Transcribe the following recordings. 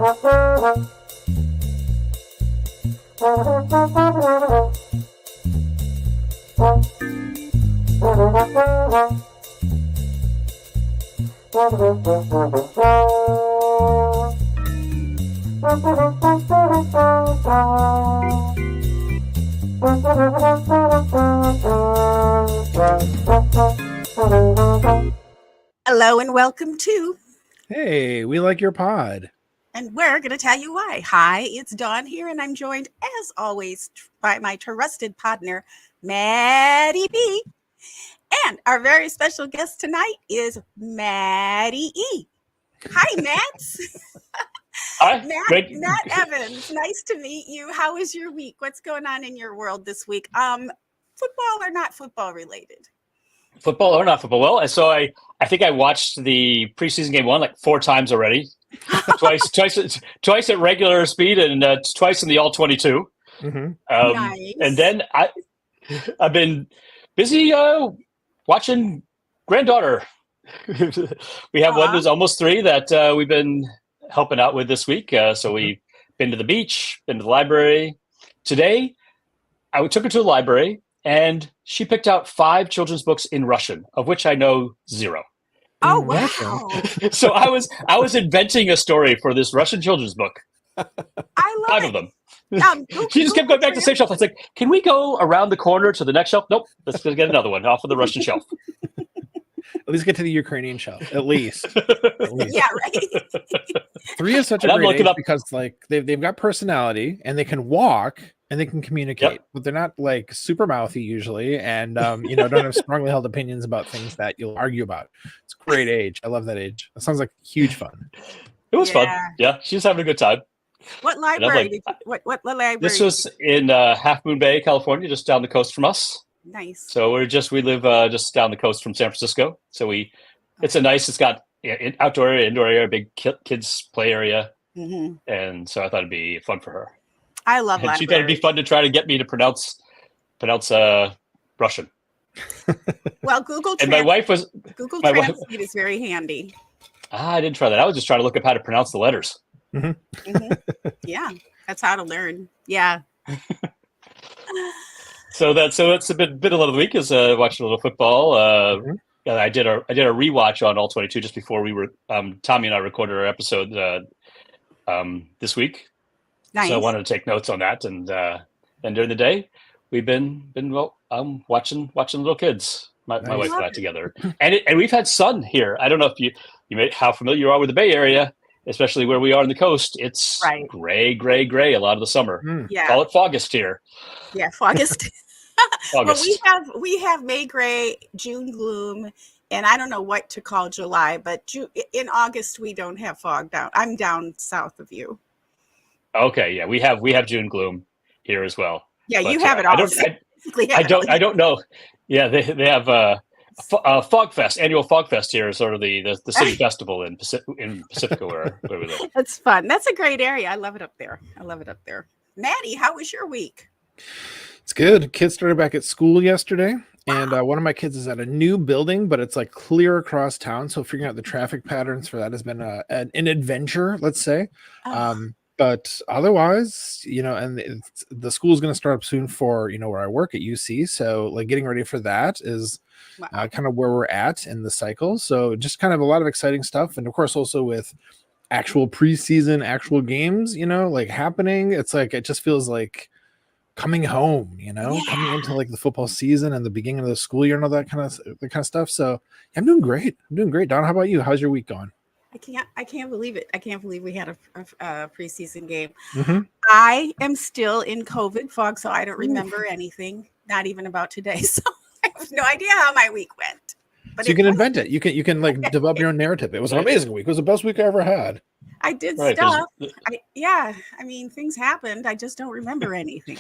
Hello and welcome to Hey, we like your pod. And we're going to tell you why. Hi, it's Dawn here, and I'm joined, as always, by my trusted partner, Maddie B. And our very special guest tonight is Maddie E. Hi, Matt. Hi, Matt Evans. Nice to meet you. How was your week? What's going on in your world this week? Football or not football related? Football or not football? Well, so I think I watched the preseason game one like 4 times already. twice at regular speed and twice in the all 22. Mm-hmm. Nice. And then I've been busy watching granddaughter. We have one who's almost 3 that we've been helping out with this week. So we've been to the beach, been to the library. Today, I took her to the library and she picked out 5 children's books in Russian, of which I know 0. Oh, wow. So I was inventing a story for this Russian children's book. I love 5 it. of them. She just kept going back to the same shelf. I was like, can we go around the corner to the next shelf? Nope. Let's go get another one off of the Russian shelf. At least get to the Ukrainian shelf. At least. Yeah, right. 3 is such a great age because like they've got personality and they can walk and they can communicate, but they're not like super mouthy usually, and don't have strongly held opinions about things that you'll argue about. It's a great age. I love that age. It sounds like huge fun. It was fun. Yeah, she was having a good time. What library? What library? This was in Half Moon Bay, California, just down the coast from us. Nice. So we live just down the coast from San Francisco. So it's got outdoor area, indoor area, big kids play area, and so I thought it'd be fun for her. I love libraries. She thought it'd be fun to try to get me to pronounce Russian. Well, Google Translate is very handy. I didn't try that. I was just trying to look up how to pronounce the letters. Yeah, that's how to learn. Yeah. So that's a bit of the week is watching a little football. I did a rewatch on all 22 just before we were Tommy and I recorded our episode this week. Nice. So I wanted to take notes on that, and during the day we've been watching little kids. My wife and I together, and we've had sun here. I don't know if you how familiar you are with the Bay Area, especially where we are on the coast. It's gray a lot of the summer. Yeah, call it Fogust here. Yeah, Fogust. Well, we have May gray, June gloom, and I don't know what to call July, but in August we don't have fog down. I'm down south of you. Okay, yeah, we have June gloom here as well. Yeah, but you have it all. I don't know. Yeah, they have Fog Fest, annual Fog Fest here, sort of the city festival in Pacifica where we live. That's fun. That's a great area. I love it up there. Maddie, how was your week? It's good. Kids started back at school yesterday. And one of my kids is at a new building, but it's like clear across town. So figuring out the traffic patterns for that has been an adventure, let's say. But otherwise, and the school is going to start up soon for, where I work at UC. So like getting ready for that is kind of where we're at in the cycle. So just kind of a lot of exciting stuff. And of course, also with actual preseason, actual games, like happening, it's like, it just feels like coming home, coming into like the football season and the beginning of the school year and all that kind of stuff. So I'm doing great. Don, how about you? How's your week going? I can't believe it. I can't believe we had a preseason game. I am still in COVID fog, so I don't remember anything, not even about today. So I have no idea how my week went. But so you can invent it. You can like develop your own narrative. It was an amazing week. It was the best week I ever had. I did stuff. I mean, things happened. I just don't remember anything.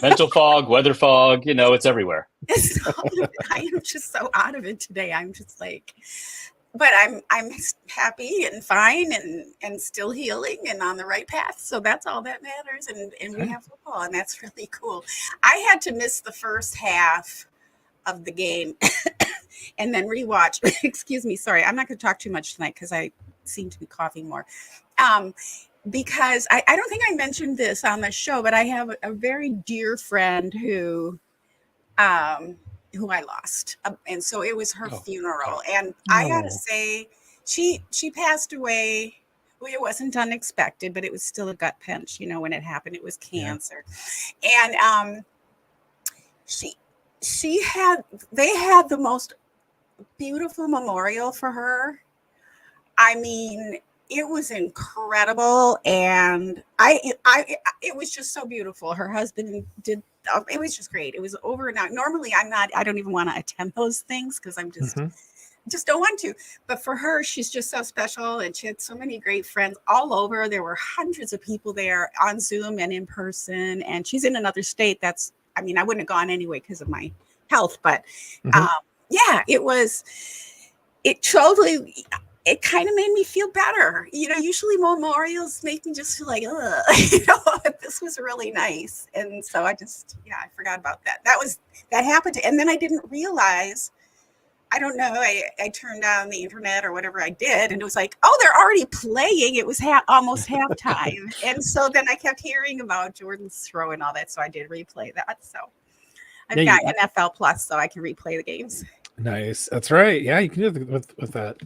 Mental fog, weather fog, it's everywhere. I am just so out of it today. I'm just like, but I'm happy and fine and still healing and on the right path. So that's all that matters. And we have football, and that's really cool. I had to miss the first half of the game and then rewatch. Excuse me. Sorry. I'm not going to talk too much tonight because I seem to be coughing more. because I don't think I mentioned this on the show, but I have a very dear friend who I lost, and so it was her funeral, and I gotta say, she passed away. Well, it wasn't unexpected, but it was still a gut punch. When it happened, it was cancer, and they had the most beautiful memorial for her. I mean, it was incredible, and it was just so beautiful. Her husband did. It was just great. It was over and out. Normally, I don't even want to attend those things because I'm just don't want to. But for her, she's just so special, and she had so many great friends all over. There were hundreds of people there on Zoom and in person, and she's in another state. I wouldn't have gone anyway because of my health, but it kind of made me feel better. Usually memorials make me just feel like, this was really nice. And so I forgot about that. That happened. And then I didn't realize, I don't know, I turned on the internet or whatever I did, and it was like, oh, they're already playing. It was almost halftime. And so then I kept hearing about Jordan's throw and all that. So I did replay that. So I've got NFL Plus, so I can replay the games. Nice. That's right. Yeah, you can do it with that.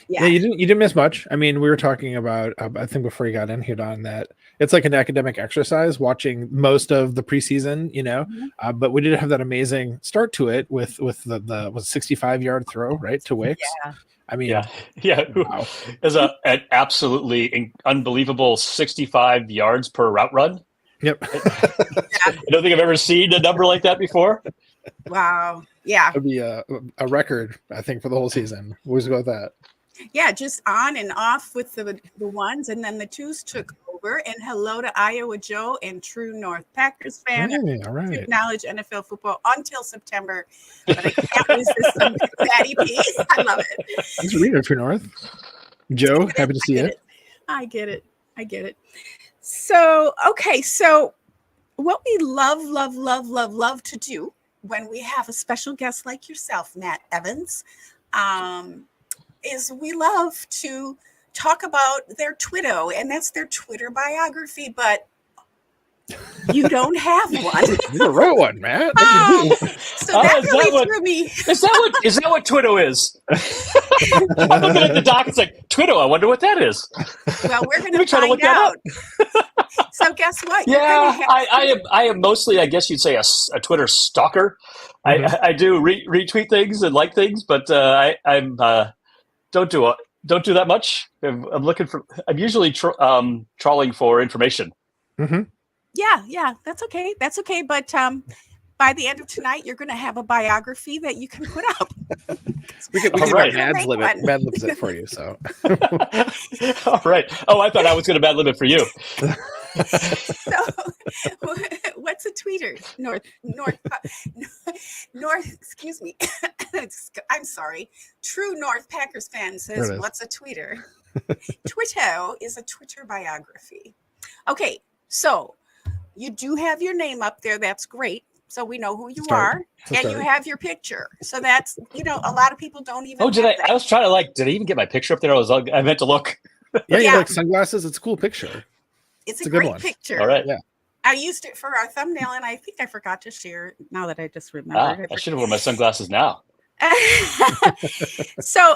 Yeah, you didn't miss much. I mean, we were talking about, I think before you got in here, Don, that it's like an academic exercise watching most of the preseason, but we did have that amazing start to it with the 65-yard throw, right, to Wicks. Yeah. I mean, wow. There's an absolutely unbelievable 65 yards per route run. Yep. I don't think I've ever seen a number like that before. Wow. Yeah. It would be a record, I think, for the whole season. We'll just go with that. Yeah, just on and off with the ones, and then the twos took over. And hello to Iowa Joe and True North Packers fan. Hey, all right. Acknowledge NFL football until September, but I can't resist some Patty P. I love it. Thanks for reading, True North. Joe, happy to see you. I get it. So, okay, so what we love to do when we have a special guest like yourself, Matt Evans, is we love to talk about their Twitter, and that's their Twitter biography, but you don't have one. You wrote one, Matt. So that really threw me. Is that what Twitter is? I'm looking at the doc. It's like, Twitter, I wonder what that is. Well, we're going to find out. So guess what? Yeah, I am mostly, I guess you'd say, a Twitter stalker. Mm-hmm. I do retweet things and like things, but I'm don't do that much. I'm usually trawling for information. Mm-hmm. Yeah, that's okay. But by the end of tonight, you're going to have a biography that you can put up. we can right. Mad libs it for you. So, all right. Oh, I thought I was going to mad lib it for you. So, what's a tweeter? North. Excuse me. I'm sorry. True North Packers fan says, "What's a tweeter?" Twitter is a Twitter biography. Okay, so you do have your name up there. That's great. So we know who you are, and you have your picture. So that's, a lot of people don't even. Oh, did I? I was trying to did I even get my picture up there? I meant to look. Yeah, you like sunglasses. It's a cool picture. It's a great picture. All right. Yeah. I used it for our thumbnail, and I think I forgot to share it now that I just remembered. I should have worn my sunglasses now. So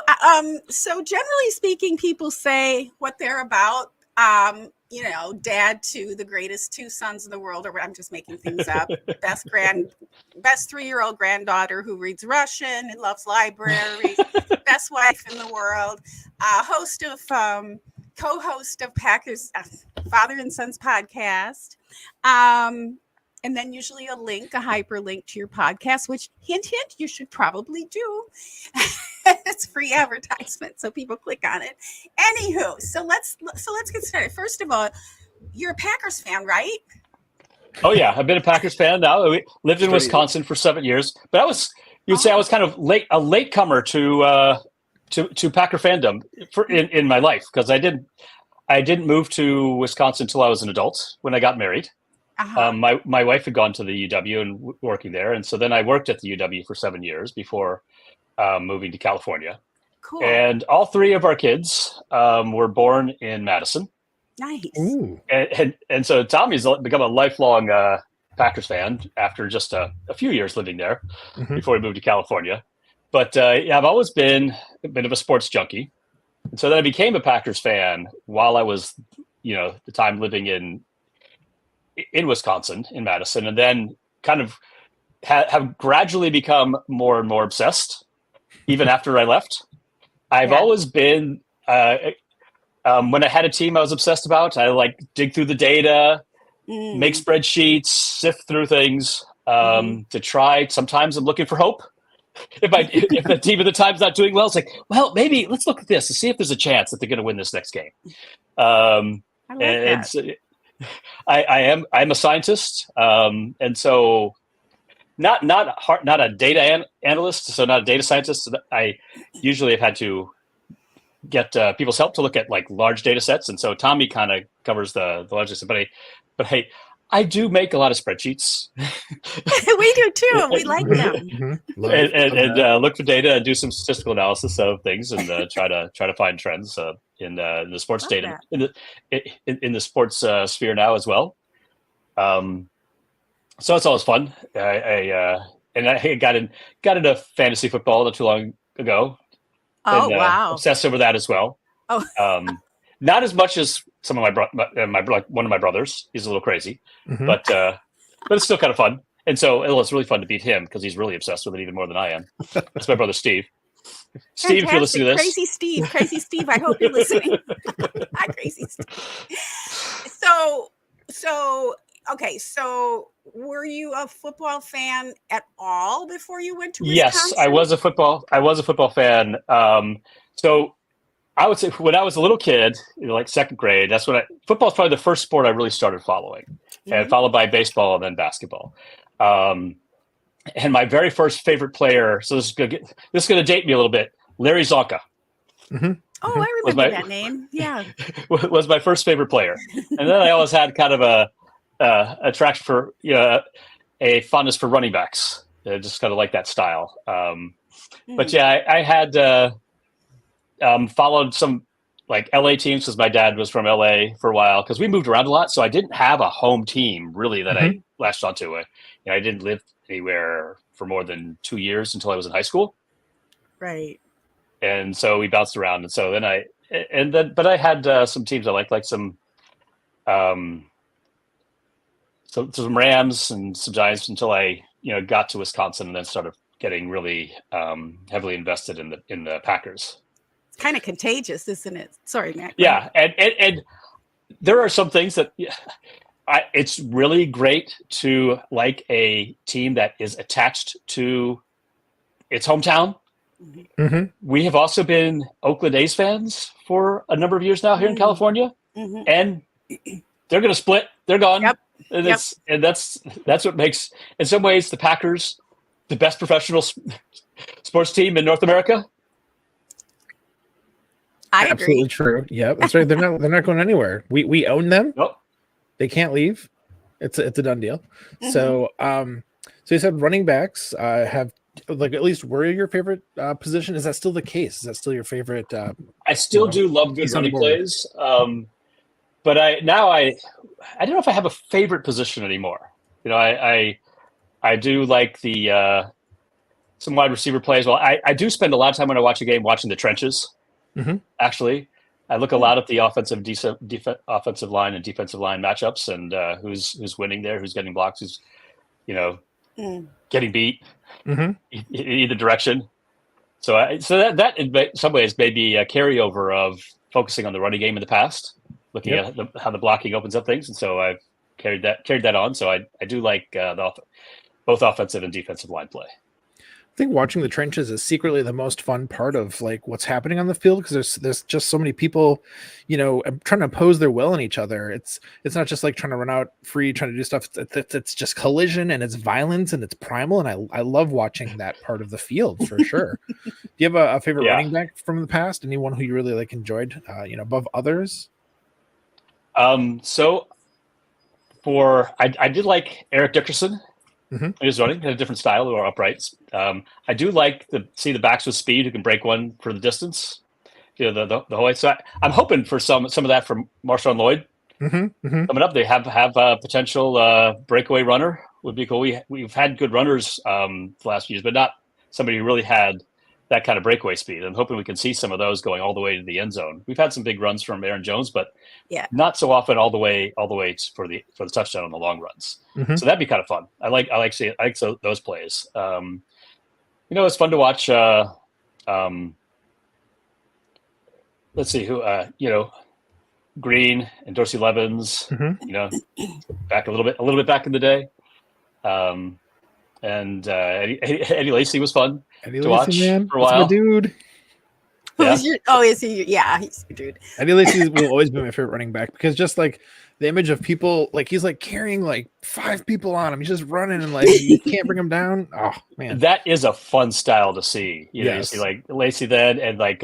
generally speaking, people say what they're about. Dad to the greatest two sons in the world, or I'm just making things up. Best 3-year-old granddaughter who reads Russian and loves libraries. Best wife in the world. Co-host of Packers Father and Sons podcast. And then usually a hyperlink to your podcast, which hint, you should probably do. It's free advertisement, so people click on it. Anywho, so let's get started. First of all, you're a Packers fan, right? Oh yeah, I've been a Packers fan now. We lived in Wisconsin for 7 years, but I was kind of a latecomer to Packer fandom in my life, because I didn't move to Wisconsin until I was an adult when I got married. Uh-huh. My wife had gone to the UW and working there, and so then I worked at the UW for 7 years before moving to California. Cool. And all three of our kids were born in Madison. Nice. Ooh. And so Tommy's become a lifelong Packers fan after just a few years living there before he moved to California. But yeah, I've always been a bit of a sports junkie. And so then I became a Packers fan while I was, the time living in Wisconsin, in Madison, and then kind of have gradually become more and more obsessed, even after I left. I've always been, when I had a team I was obsessed about, I dig through the data, make spreadsheets, sift through things to try. Sometimes I'm looking for hope. If the team at the time's not doing well, it's like, well, maybe let's look at this and see if there's a chance that they're going to win this next game. I like that. So I'm a scientist, and so not a data analyst, so not a data scientist. I usually have had to get people's help to look at large data sets, and so Tommy kind of covers the large data set. But hey, I do make a lot of spreadsheets. We do too. We like them. and look for data and do some statistical analysis of things and try to find trends in the sports data in the sports sphere now as well. So it's always fun. I got into fantasy football not too long ago. Oh, and, wow! Obsessed over that as well. Oh, not as much as some of one of my brothers. He's a little crazy, but it's still kind of fun. And so it's really fun to beat him because he's really obsessed with it even more than I am. That's my brother Steve. Steve, if you're listening to this, Crazy Steve. I hope you're listening. Hi, Crazy Steve. So were you a football fan at all before you went to Wisconsin? Yes, I was a football fan. So I would say when I was a little kid, second grade, that's when football is probably the first sport I really started following, and followed by baseball and then basketball. And my very first favorite player, so this is going to date me a little bit, Larry Zonka. Oh, I remember that name. Yeah. Was my first favorite player. And then I always had kind of a attraction for, a fondness for running backs. Just kind of like that style. But yeah, I had followed some LA teams because my dad was from LA for a while because we moved around a lot. So I didn't have a home team really that I latched onto. I didn't live anywhere for more than 2 years until I was in high school. Right. And so we bounced around. And so then but I had some teams I liked, some Rams and some Giants until I, got to Wisconsin and then started getting really heavily invested in the Packers. It's kind of contagious, isn't it? Sorry, Matt. Yeah. And there are some things that it's really great to like a team that is attached to its hometown. We have also been Oakland A's fans for a number of years now here in California, and they're going to split. They're gone. Yep. And that's what makes, in some ways, the Packers the best professional sports team in North America. I Absolutely agree. true. Yeah, that's right. They're not going anywhere. We own them. Nope. They can't leave. It's a done deal. So you said running backs have at least were your favorite position? Is that still the case? Is that still your favorite? I still do love good running plays. But I don't know if I have a favorite position anymore. I do like the some wide receiver plays. Well, I do spend a lot of time when I watch a game watching the trenches. Actually, I look a lot at the offensive line and defensive line matchups and who's winning there, who's getting blocks, who's getting beat in either direction. So that in some ways may be a carryover of focusing on the running game in the past, looking at how the blocking opens up things, and so I've carried that on. So I do like both offensive and defensive line play. I think watching the trenches is secretly the most fun part of what's happening on the field, because there's just so many people, trying to impose their will on each other. It's not just trying to run out free, trying to do stuff. It's just collision and it's violence and it's primal. And I love watching that part of the field for sure. Do you have a favorite running back from the past? Anyone who you really enjoyed, above others? So I did like Eric Dickerson. He was running, had a different style, or uprights. I do like see the backs with speed who can break one for the distance. the whole way. So I'm hoping for some of that from Marshawn Lloyd coming up. They have a potential breakaway runner would be cool. We've had good runners the last few years, but not somebody who really had that kind of breakaway speed. I'm hoping we can see some of those going all the way to the end zone. We've had some big runs from Aaron Jones, but not so often all the way for the touchdown on the long runs. So that'd be kind of fun. I like those plays. It's fun to watch. Let's see who Green and Dorsey Levens. Back a little bit back in the day. And Eddie Lacy was fun to watch man. for a while. That's my dude. Yeah. Is he? Yeah, he's your dude. Eddie Lacy will always be my favorite running back because just like the image of people, like he's like carrying like 5 people on him. He's just running and like you can't bring him down. Oh man, that is a fun style to see. You Yes. see like Lacy then, and like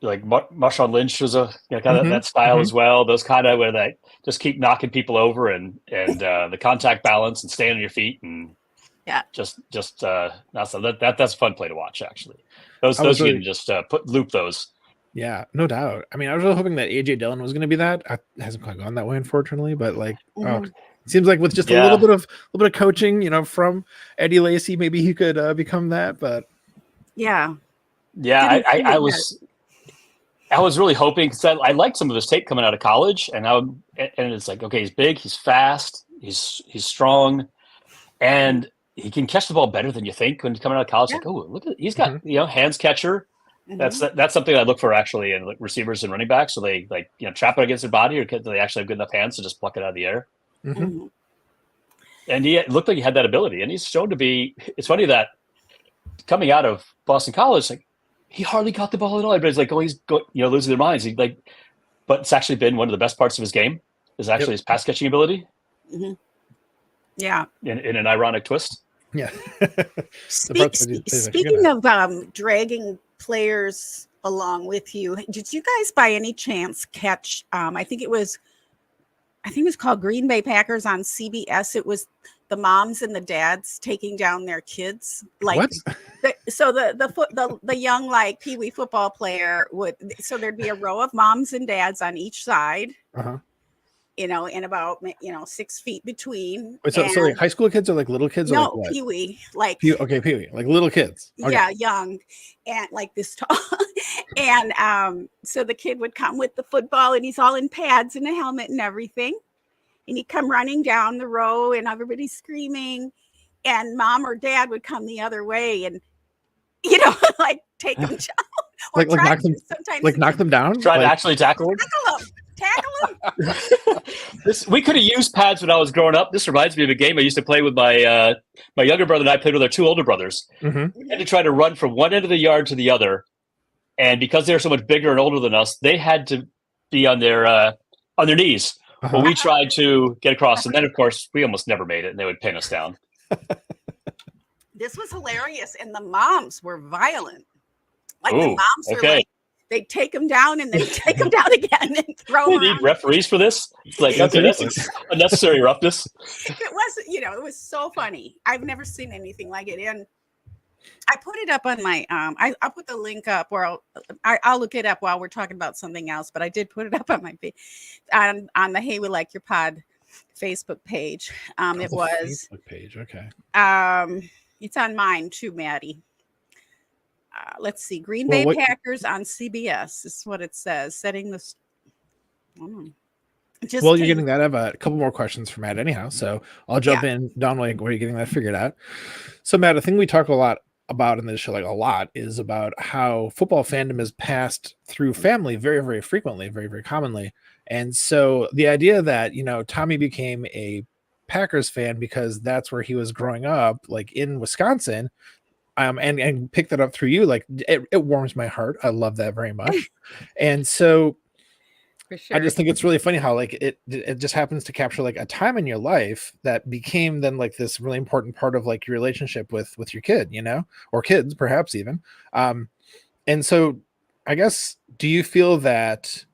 like Marshawn Lynch was a kind of that style as well. Those kind of where they just keep knocking people over and the contact balance and staying on your feet and just that's a fun play to watch actually. Those you can just loop those. Yeah, no doubt. I mean, I was really hoping that AJ Dillon was going to be that. It hasn't quite gone that way, unfortunately. But like, it seems like with just a little bit of coaching, from Eddie Lacy, maybe he could become that. But I was really hoping because I liked some of his tape coming out of college, and it's like, okay, he's big, he's fast, he's strong, and he can catch the ball better than you think when he's coming out of college. Like, oh, look at he's got hands catcher. That's something I look for actually in receivers and running backs. So they trap it against their body, or do they actually have good enough hands to just pluck it out of the air? And he looked like he had that ability, and he's shown to be. It's funny that coming out of Boston College, like he hardly got the ball at all. Everybody's like, oh, he's losing their minds. But it's actually been one of the best parts of his game is actually his pass catching ability. Yeah, in an ironic twist. Yeah. Speaking of dragging players along with you, did you guys by any chance catch? I think it was called Green Bay Packers on CBS. It was the moms and the dads taking down their kids. Like, what? The young like Pee Wee football player so there'd be a row of moms and dads on each side. And about 6 feet between. Wait, so like high school kids or like little kids? No, or like what? Pee Wee, like Pee Wee, like little kids. Okay. Yeah, young and like this tall. And so the kid would come with the football, and he's all in pads and a helmet and everything, and he'd come running down the row, and everybody's screaming, and mom or dad would come the other way, and like take them down, like knock them, sometimes knock them down. Try to actually tackle them. Tackle them. We could have used pads when I was growing up. This reminds me of a game I used to play with my younger brother, and I played with our 2 older brothers. We had to try to run from one end of the yard to the other, and because they were so much bigger and older than us, they had to be on their knees when we tried to get across. And then, of course, we almost never made it, and they would pin us down. This was hilarious, and the moms were violent. Like the moms were like, they'd take them down and then take them down again and throw them. We need referees for this. It's like, okay, that's unnecessary roughness. It was, it was so funny. I've never seen anything like it. And I put it up on my, I'll put the link up, or I'll look it up while we're talking about something else. But I did put it up on my on the Hey We Like Your Pod Facebook page. It was Facebook page. Okay. It's on mine too, Maddie. Let's see. Green Bay Packers on CBS. This is what it says. Setting this. You're getting that. I have a couple more questions for Matt anyhow, so I'll jump in. Don, where are you getting that figured out? So, Matt, a thing we talk a lot about in this show, like a lot, is about how football fandom is passed through family very, very frequently, very, very commonly. And so the idea that, Tommy became a Packers fan because that's where he was growing up, like in Wisconsin, and pick that up through you, like it warms my heart. I love that very much. And so for sure. I just think it's really funny how like it just happens to capture like a time in your life that became then like this really important part of like your relationship with your kid, or kids perhaps even. And so I guess, do you feel that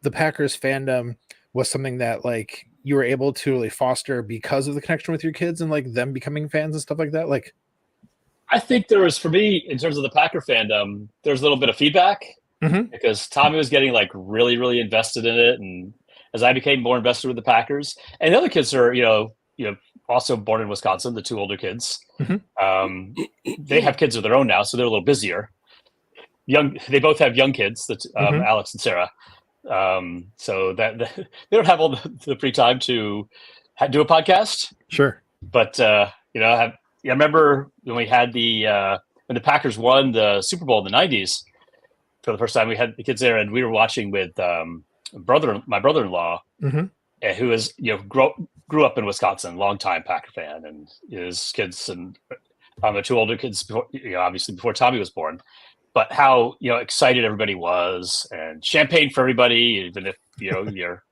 the Packers fandom was something that like you were able to really foster because of the connection with your kids and like them becoming fans and stuff like that? Like, I think there was, for me, in terms of the Packer fandom, there's a little bit of feedback because Tommy was getting like really, really invested in it, and as I became more invested with the Packers, and the other kids are, also born in Wisconsin, the two older kids. They have kids of their own now, so they're a little busier. They both have young kids, Alex and Sarah. So that they don't have all the free time to do a podcast. Sure. But I remember when we had when the Packers won the Super Bowl in the 90s for the first time, we had the kids there, and we were watching with my brother-in-law, who is grew up in Wisconsin, longtime Packer fan, and his kids and the two older kids, obviously before Tommy was born. But how excited everybody was, and champagne for everybody, even if your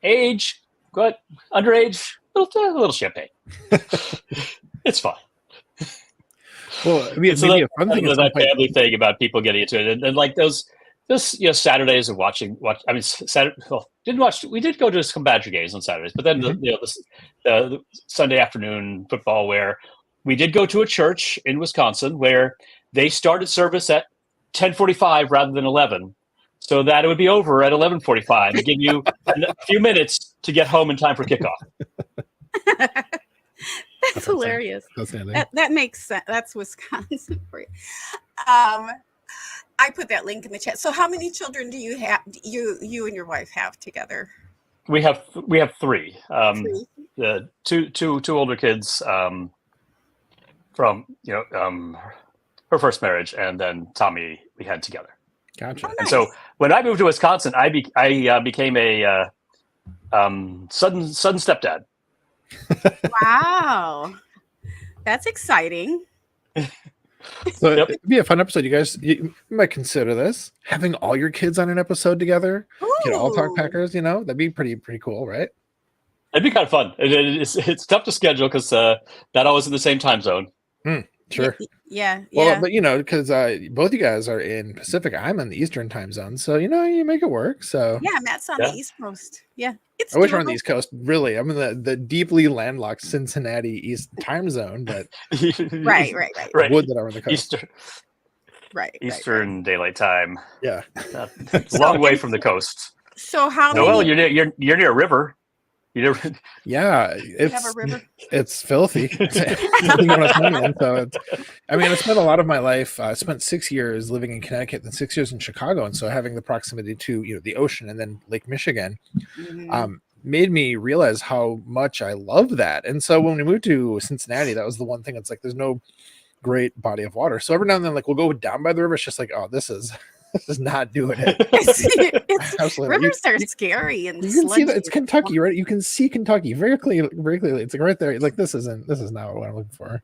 age, but underage, a little champagne. It's fine. Well, I mean, it's maybe a fun thing. That family thing about people getting into it, and like those Saturdays of watching. I mean, Saturday. Well, we did go to some Badger games on Saturdays, but then the Sunday afternoon football, where we did go to a church in Wisconsin where they started service at 10:45 rather than 11, so that it would be over at 11:45 to give you a few minutes to get home in time for kickoff. That's hilarious. That makes sense. That's Wisconsin for you. I put that link in the chat. So how many children do you have? You and your wife have together? We have three. The two older kids from her first marriage, and then Tommy we had together. Gotcha. Oh, nice. And so when I moved to Wisconsin, I became a sudden stepdad. Wow, that's exciting. So it'd be a fun episode. You might consider this, having all your kids on an episode together. All talk Packers. That'd be pretty cool, right? It'd be kind of fun. It's tough to schedule because not always in the same time zone. Sure. Yeah. Well, but because both you guys are in Pacific, I'm in the Eastern time zone, so you make it work. So yeah, Matt's on the East Coast. Yeah, I wish we're on the East Coast. Really, I'm in the deeply landlocked Cincinnati East time zone, but right. Would that I'm on the coast. Eastern Daylight Time. Yeah, long way from the coast. So how? Well, you're near a river. Yeah, you have a river. It's filthy. So I spent a lot of my life. I spent 6 years living in Connecticut, then 6 years in Chicago, and so having the proximity to the ocean and then Lake Michigan, made me realize how much I love that. And so when we moved to Cincinnati, that was the one thing. It's like there's no great body of water, so every now and then, like we'll go down by the river. It's just like, oh, this is not doing it. Absolutely. Rivers are scary, and you can see that it's Kentucky, right? You can see Kentucky very clearly. It's like right there. Like this is not what I'm looking for.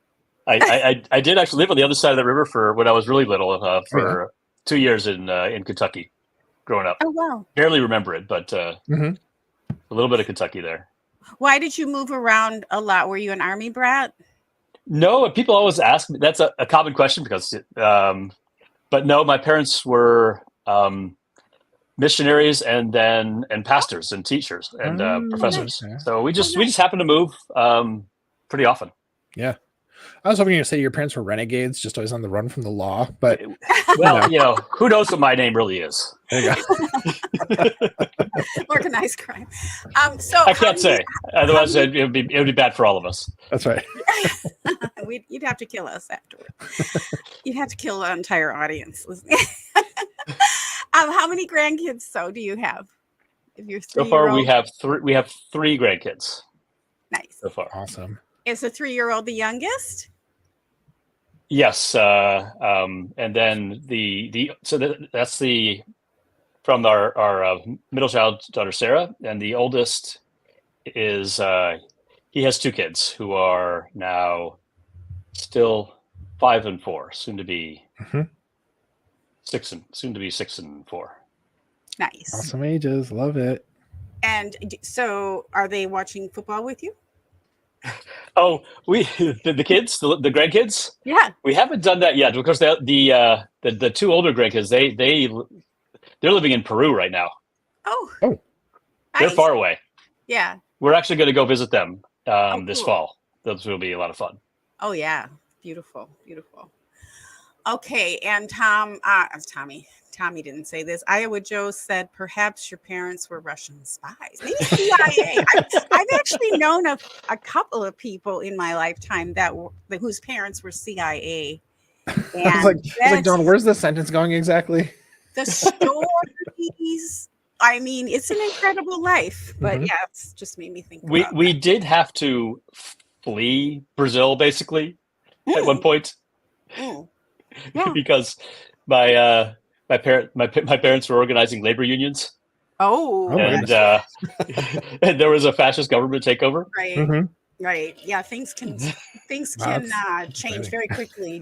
I did actually live on the other side of the river for when I was really little for 2 years in Kentucky, growing up. Oh wow! Barely remember it, but a little bit of Kentucky there. Why did you move around a lot? Were you an Army brat? No, people always ask me. That's a common question because. But no, my parents were missionaries and pastors and teachers and professors. Okay. So we just happened to move pretty often. Yeah, I was hoping you were going to say your parents were renegades, just always on the run from the law. But well, who knows what my name really is? There you go. Organized crime. So I can't say. Otherwise, it would be bad for all of us. That's right. You'd have to kill us afterward. You'd have to kill an entire audience. How many grandkids do you have? If you're so far, we have three grandkids. Nice. So far, awesome. Is the 3-year-old the youngest? Yes, and then that's from our middle child daughter Sarah, and the oldest is he has 2 kids who are now still 5 and 4, soon to be 6 and 4. Nice, awesome ages, love it. And so, are they watching football with you? Oh, the kids, the grandkids. Yeah, we haven't done that yet because the 2 older grandkids they're living in Peru right now. Oh, they're far away. Yeah, we're actually going to go visit them this cool. fall. Those will be a lot of fun. Oh yeah, Beautiful, beautiful. Okay, and Tommy didn't say this. Iowa Joe said perhaps your parents were Russian spies, maybe CIA. I've actually known a couple of people in my lifetime whose parents were CIA, I and was like, Don, where's the sentence going exactly? the stories. I mean, it's an incredible life, but yeah, it's just made me think. We did have to flee Brazil basically at one point. Yeah. Because my parents were organizing labor unions. And there was a fascist government takeover. Right. Mm-hmm. Right. Yeah. Things can change very quickly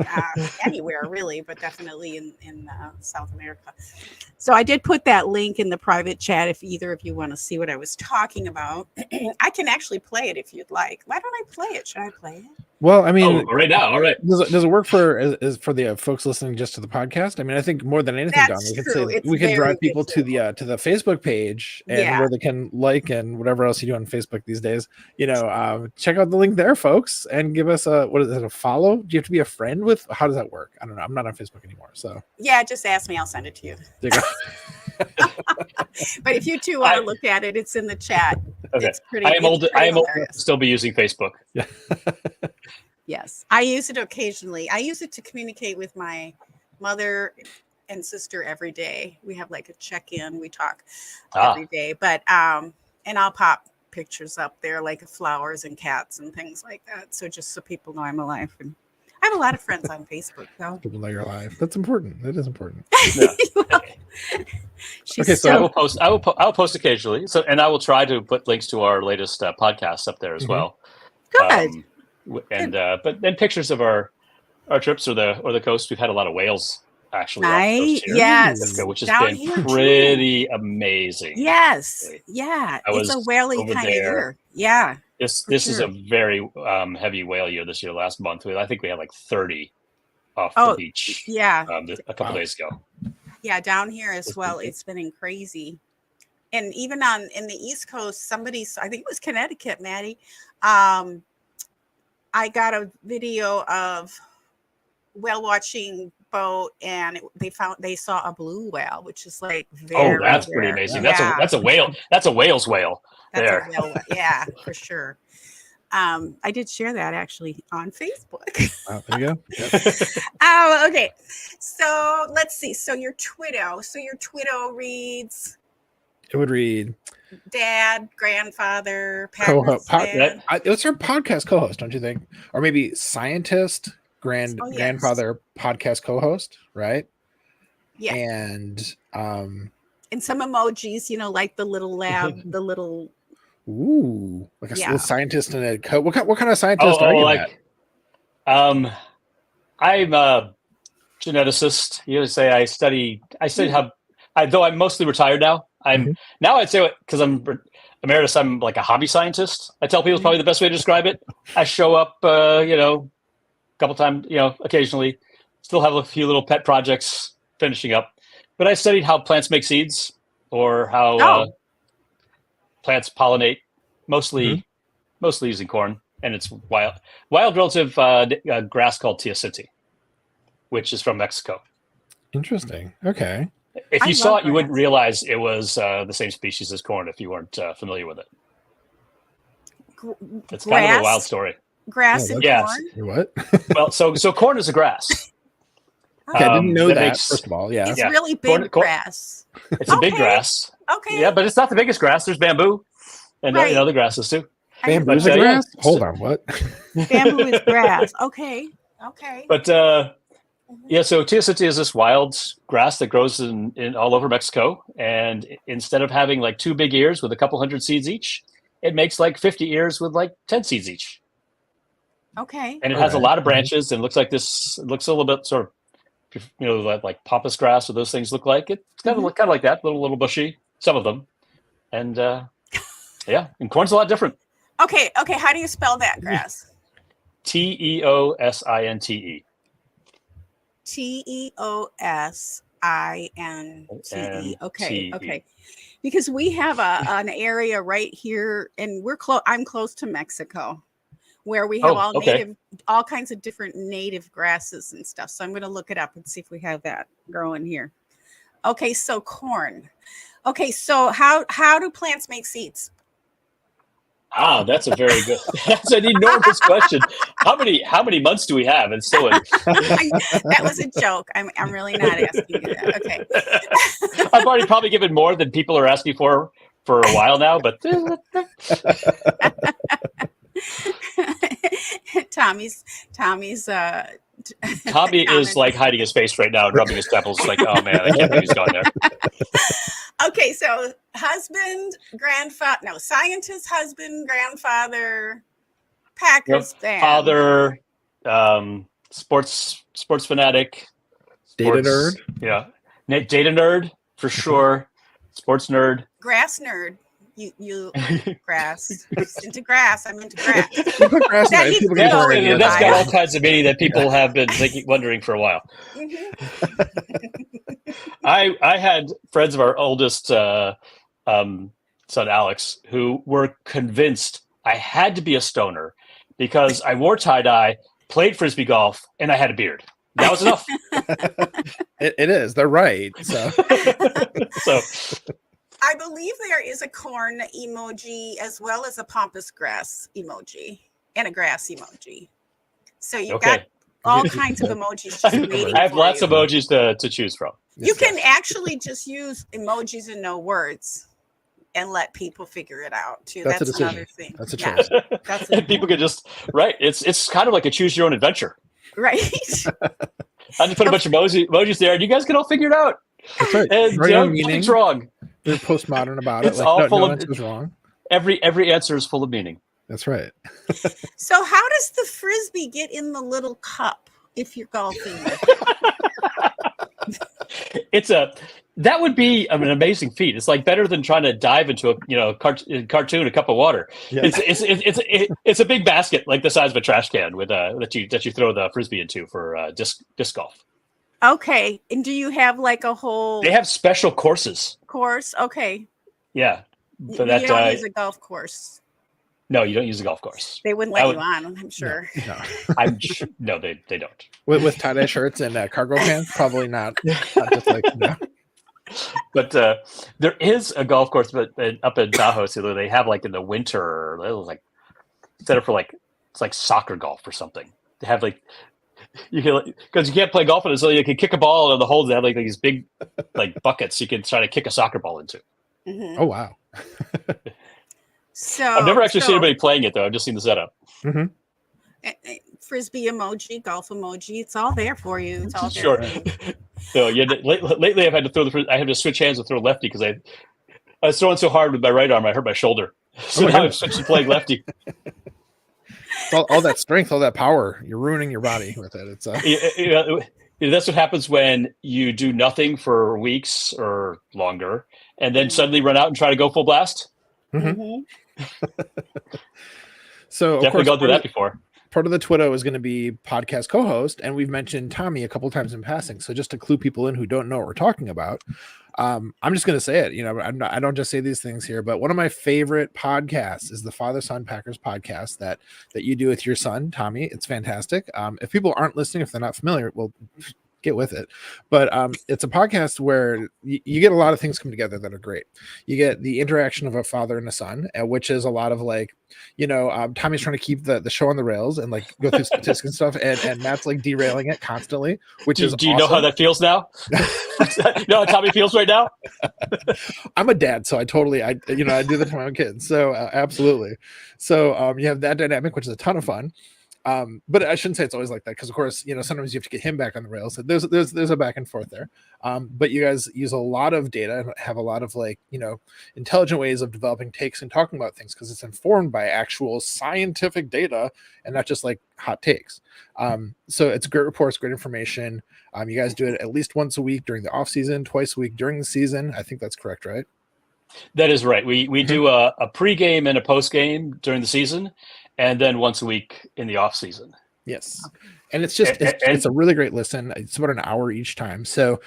anywhere, really, but definitely in South America. So I did put that link in the private chat if either of you want to see what I was talking about. I can actually play it if you'd like. Why don't I play it? Should I play it? Well, I mean, right now, all right. Does it work for the folks listening just to the podcast? I mean, I think more than anything, Don, we could say we could drive people to the Facebook page and where they can like and whatever else you do on Facebook these days. Check out the link there, folks, and give us a follow. Do you have to be a friend with? How does that work? I don't know. I'm not on Facebook anymore, so yeah, just ask me. I'll send it to you. There you go. But if you two want to look at it, it's in the chat. Okay. It's pretty. I am old to still be using Facebook. Yeah. Yes, I use it occasionally. I use it to communicate with my mother and sister every day. We have like a check-in. We talk every day, but and I'll pop pictures up there like of flowers and cats and things like that. So just so people know I'm alive. And I have a lot of friends on Facebook, though. People know you're alive. That's important. That is important. Yeah. Okay, so I will post occasionally. So, and I will try to put links to our latest podcasts up there as well. Good. But then pictures of our trips or the coast. We've had a lot of whales actually. Right. Yes. Which has been pretty amazing. Yes. Yeah. It's a whaley kind of year. Yeah. This is a very heavy whale year this year. Last month, I think we had like 30 off the beach. Yeah. A couple days ago. Yeah, down here as well. It's been crazy. And even in the East Coast, I think it was Connecticut, Maddie. I got a video of whale watching boat, and they saw a blue whale, which is like very that's rare. pretty amazing. Yeah. That's a whale. That's a whale's whale. That's a whale. Yeah, for sure. I did share that actually on Facebook. Oh, there you go. Okay. So let's see. So your Twitter reads. It would read dad, grandfather, co-host. It's her podcast co-host, don't you think? Or maybe scientist, grandfather, podcast co-host, right? Yeah. And some emojis, like the little lab, the little. Ooh, like a little scientist and a what kind of scientist are you? I'm a geneticist. You would say I studied how. Though I'm mostly retired now. Now I'd say because I'm emeritus, I'm like a hobby scientist. I tell people it's probably the best way to describe it. I show up, a couple times, occasionally. Still have a few little pet projects finishing up, but I studied how plants make seeds or how plants pollinate, mostly using corn, and it's wild relative grass called teosinte, which is from Mexico. Interesting. Okay. If you saw it, you wouldn't realize it was the same species as corn if you weren't familiar with it. It's kind of a wild story. Grass and corn? What? Well, so corn is a grass. Okay, I didn't know that, first of all. Yeah. It's really big grass. It's a big grass. Okay. Yeah, but it's not the biggest grass. There's bamboo and other grasses too. Bamboo is a grass? Hold on, what? Bamboo is grass. Okay. But so teosinte is this wild grass that grows in all over Mexico. And instead of having like 2 big ears with a couple hundred seeds each, it makes like 50 ears with like 10 seeds each. Okay. And it has a lot of branches and looks like this. It looks a little bit sort of, like pampas grass or those things look like. It's kind of like that, little bushy, some of them. And and corn's a lot different. Okay. How do you spell that grass? Teosinte. Teosinte. Okay. Because we have an area right here, and I'm close to Mexico. where we have okay. all kinds of different native grasses and stuff. So I'm going to look it up and see if we have that growing here. Okay, so corn. Okay, so how do plants make seeds? That's a very good. That's an enormous question. How many months do we have? And so That was a joke. I'm really not asking you that. Okay. I've already probably given more than people are asking for a while now, but Tommy's Tommy is like hiding his face right now and rubbing his temples like, oh man, I can't believe he's gone there. Okay, so scientist, husband, grandfather, Packers fan, father, sports fanatic, Data nerd. Yeah, data nerd for sure. Sports nerd, grass nerd. You grass into grass. I'm into grass. That's got all kinds of meaning that people have been wondering for a while. Mm-hmm. I had friends of our oldest son Alex who were convinced I had to be a stoner because I wore tie-dye, played frisbee golf, and I had a beard. That was enough. It is. They're right. So. I believe there is a corn emoji as well as a pampas grass emoji and a grass emoji. So you've got all kinds of emojis just waiting. I have lots of emojis to choose from. You can actually just use emojis and no words and let people figure it out too. That's another thing. That's a choice. And people can just it's kind of like a choose your own adventure. Right. I just put a bunch of emojis there and you guys can all figure it out. That's right. And nothing's wrong. They're postmodern about it. It's all full no of answer is wrong. Every answer is full of meaning. That's right. So how does the frisbee get in the little cup if you're golfing with it? That would be an amazing feat. It's like better than trying to dive into a cartoon, a cup of water. Yeah. It's a big basket like the size of a trash can with that you throw the frisbee into for disc golf. Okay. And do you have like a whole... They have special course. Okay. Yeah. You don't use a golf course. No, you don't use a golf course. They wouldn't let you on, I'm sure. No. I'm sure. No, they don't. With tie-dye shirts and cargo pants? Probably not. Not just like, no. But there is a golf course up in Tahoe, so they have like in the winter, like set up for it's like soccer golf or something. They have like... because you can't play golf in it, so you can kick a ball and the holes. They have like these big buckets you can try to kick a soccer ball into. Mm-hmm. Oh wow! So I've never actually seen anybody playing it though. I've just seen the setup. Mm-hmm. Frisbee emoji, golf emoji. It's all there for you. It's all there. Sure. So lately I've had to I have to switch hands and throw lefty because I was throwing so hard with my right arm I hurt my shoulder. So now I've switched to playing lefty. All that strength, all that power, you're ruining your body with it. It's that's what happens when you do nothing for weeks or longer, and then suddenly run out and try to go full blast. Mm-hmm. So definitely gone through that before. Part of the Twitter is going to be podcast co-host, and we've mentioned Tommy a couple times in passing. So just to clue people in who don't know what we're talking about, I'm just going to say it. I don't just say these things here, but one of my favorite podcasts is the Father Son Packers podcast that you do with your son, Tommy. It's fantastic. If people aren't listening, if they're not familiar, well, get with it. But it's a podcast where you get a lot of things come together that are great. You get the interaction of a father and a son, which is a lot of Tommy's trying to keep the show on the rails and go through statistics and stuff, and Matt's derailing it constantly, which is do you know how that feels now? You know how Tommy feels right now? I'm a dad, so I do that to my own kids. So absolutely. So you have that dynamic, which is a ton of fun. But I shouldn't say it's always like that because, of course, sometimes you have to get him back on the rails. So there's a back and forth there. But you guys use a lot of data and have a lot of intelligent ways of developing takes and talking about things because it's informed by actual scientific data and not just hot takes. So it's great reports, great information. You guys do it at least once a week during the off season, twice a week during the season. I think that's correct, right? That is right. We do a pregame and a postgame during the season, and then once a week in the off season. Yes. And it's just, it's a really great listen. It's about an hour each time. So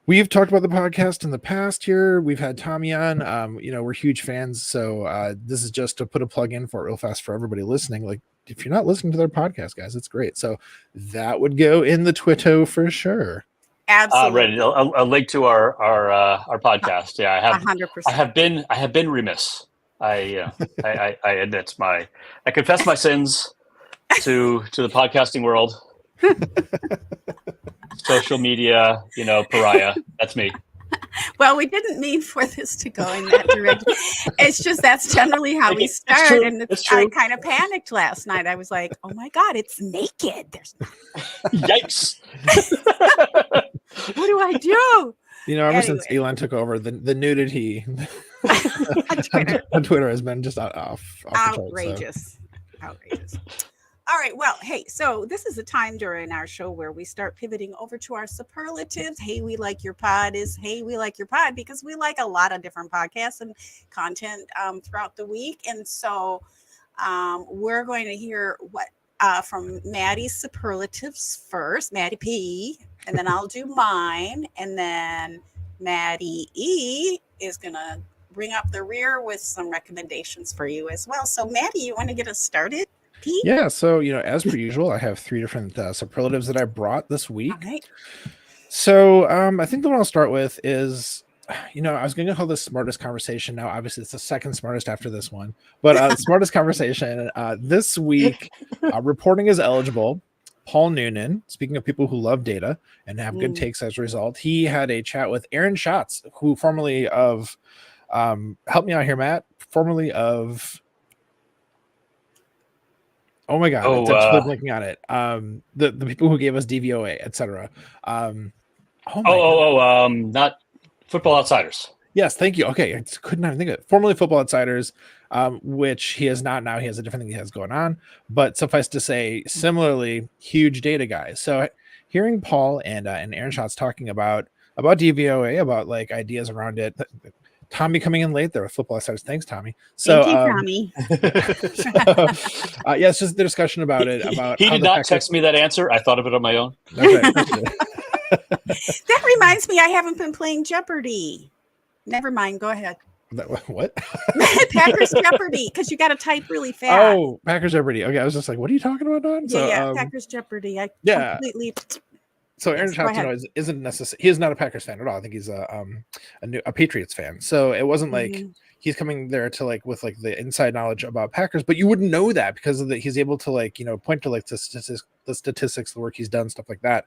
we've talked about the podcast in the past here. We've had Tommy on, we're huge fans. So this is just to put a plug in for it real fast for everybody listening. if you're not listening to their podcast, guys, it's great. So that would go in the Twitto for sure. Absolutely. Right. A link to our podcast. Yeah, I have 100%. I have been remiss. I admit I confess my sins to the podcasting world. Social media, pariah. That's me. Well, we didn't mean for this to go in that direction. It's just that's generally how we start. True. And It's I true. kind of panicked last night. I was like, oh my God, it's naked. There's Yikes. what do I do? Ever since Elon took over, the nudity on Twitter has been just off outrageous. Outrageous. All right. Well, hey, so this is a time during our show where we start pivoting over to our superlatives. Hey, we like your pod is hey, we like your pod because we like a lot of different podcasts and content throughout the week. And so we're going to hear what from Maddie's superlatives first, Maddie P, and then I'll do mine. And then Maddie E is going to bring up the rear with some recommendations for you as well. So Maddie, you want to get us started? Pete? Yeah, so as per usual, I have 3 different superlatives that I brought this week. All right. So I think the one I'll start with is, I was going to call this smartest conversation. Now, obviously, it's the second smartest after this one, but smartest conversation this week. Reporting is eligible. Paul Noonan, speaking of people who love data and have good takes as a result, he had a chat with Aaron Schatz, who formerly of, help me out here, Matt, formerly of. Oh my God! I'm totally blanking on it. The people who gave us DVOA, etc. Not Football Outsiders. Yes, thank you. Okay, I couldn't even think of it. Formerly Football Outsiders, which he is not now. He has a different thing he has going on. But suffice to say, similarly, huge data guy. So hearing Paul and Aaron Schatz talking about DVOA, about like ideas around it. Tommy coming in late there with Football Outsiders. Thanks, Tommy. So, thank you, Tommy. It's just the discussion about it. He did not text me that answer. I thought of it on my own. Okay. That reminds me, I haven't been playing Jeopardy. Never mind. Go ahead. What? Packers Jeopardy, because you got to type really fast. Oh, Packers Jeopardy. Okay, I was just like, what are you talking about, Don? Yeah, Packers Jeopardy. Completely. So Aaron Schatz, isn't necessarily, he is not a Packers fan at all. I think he's a Patriots fan. So it wasn't like he's coming there to like with like the inside knowledge about Packers, but you wouldn't know that because of he's able to like point to like the statistics, the work he's done, stuff like that.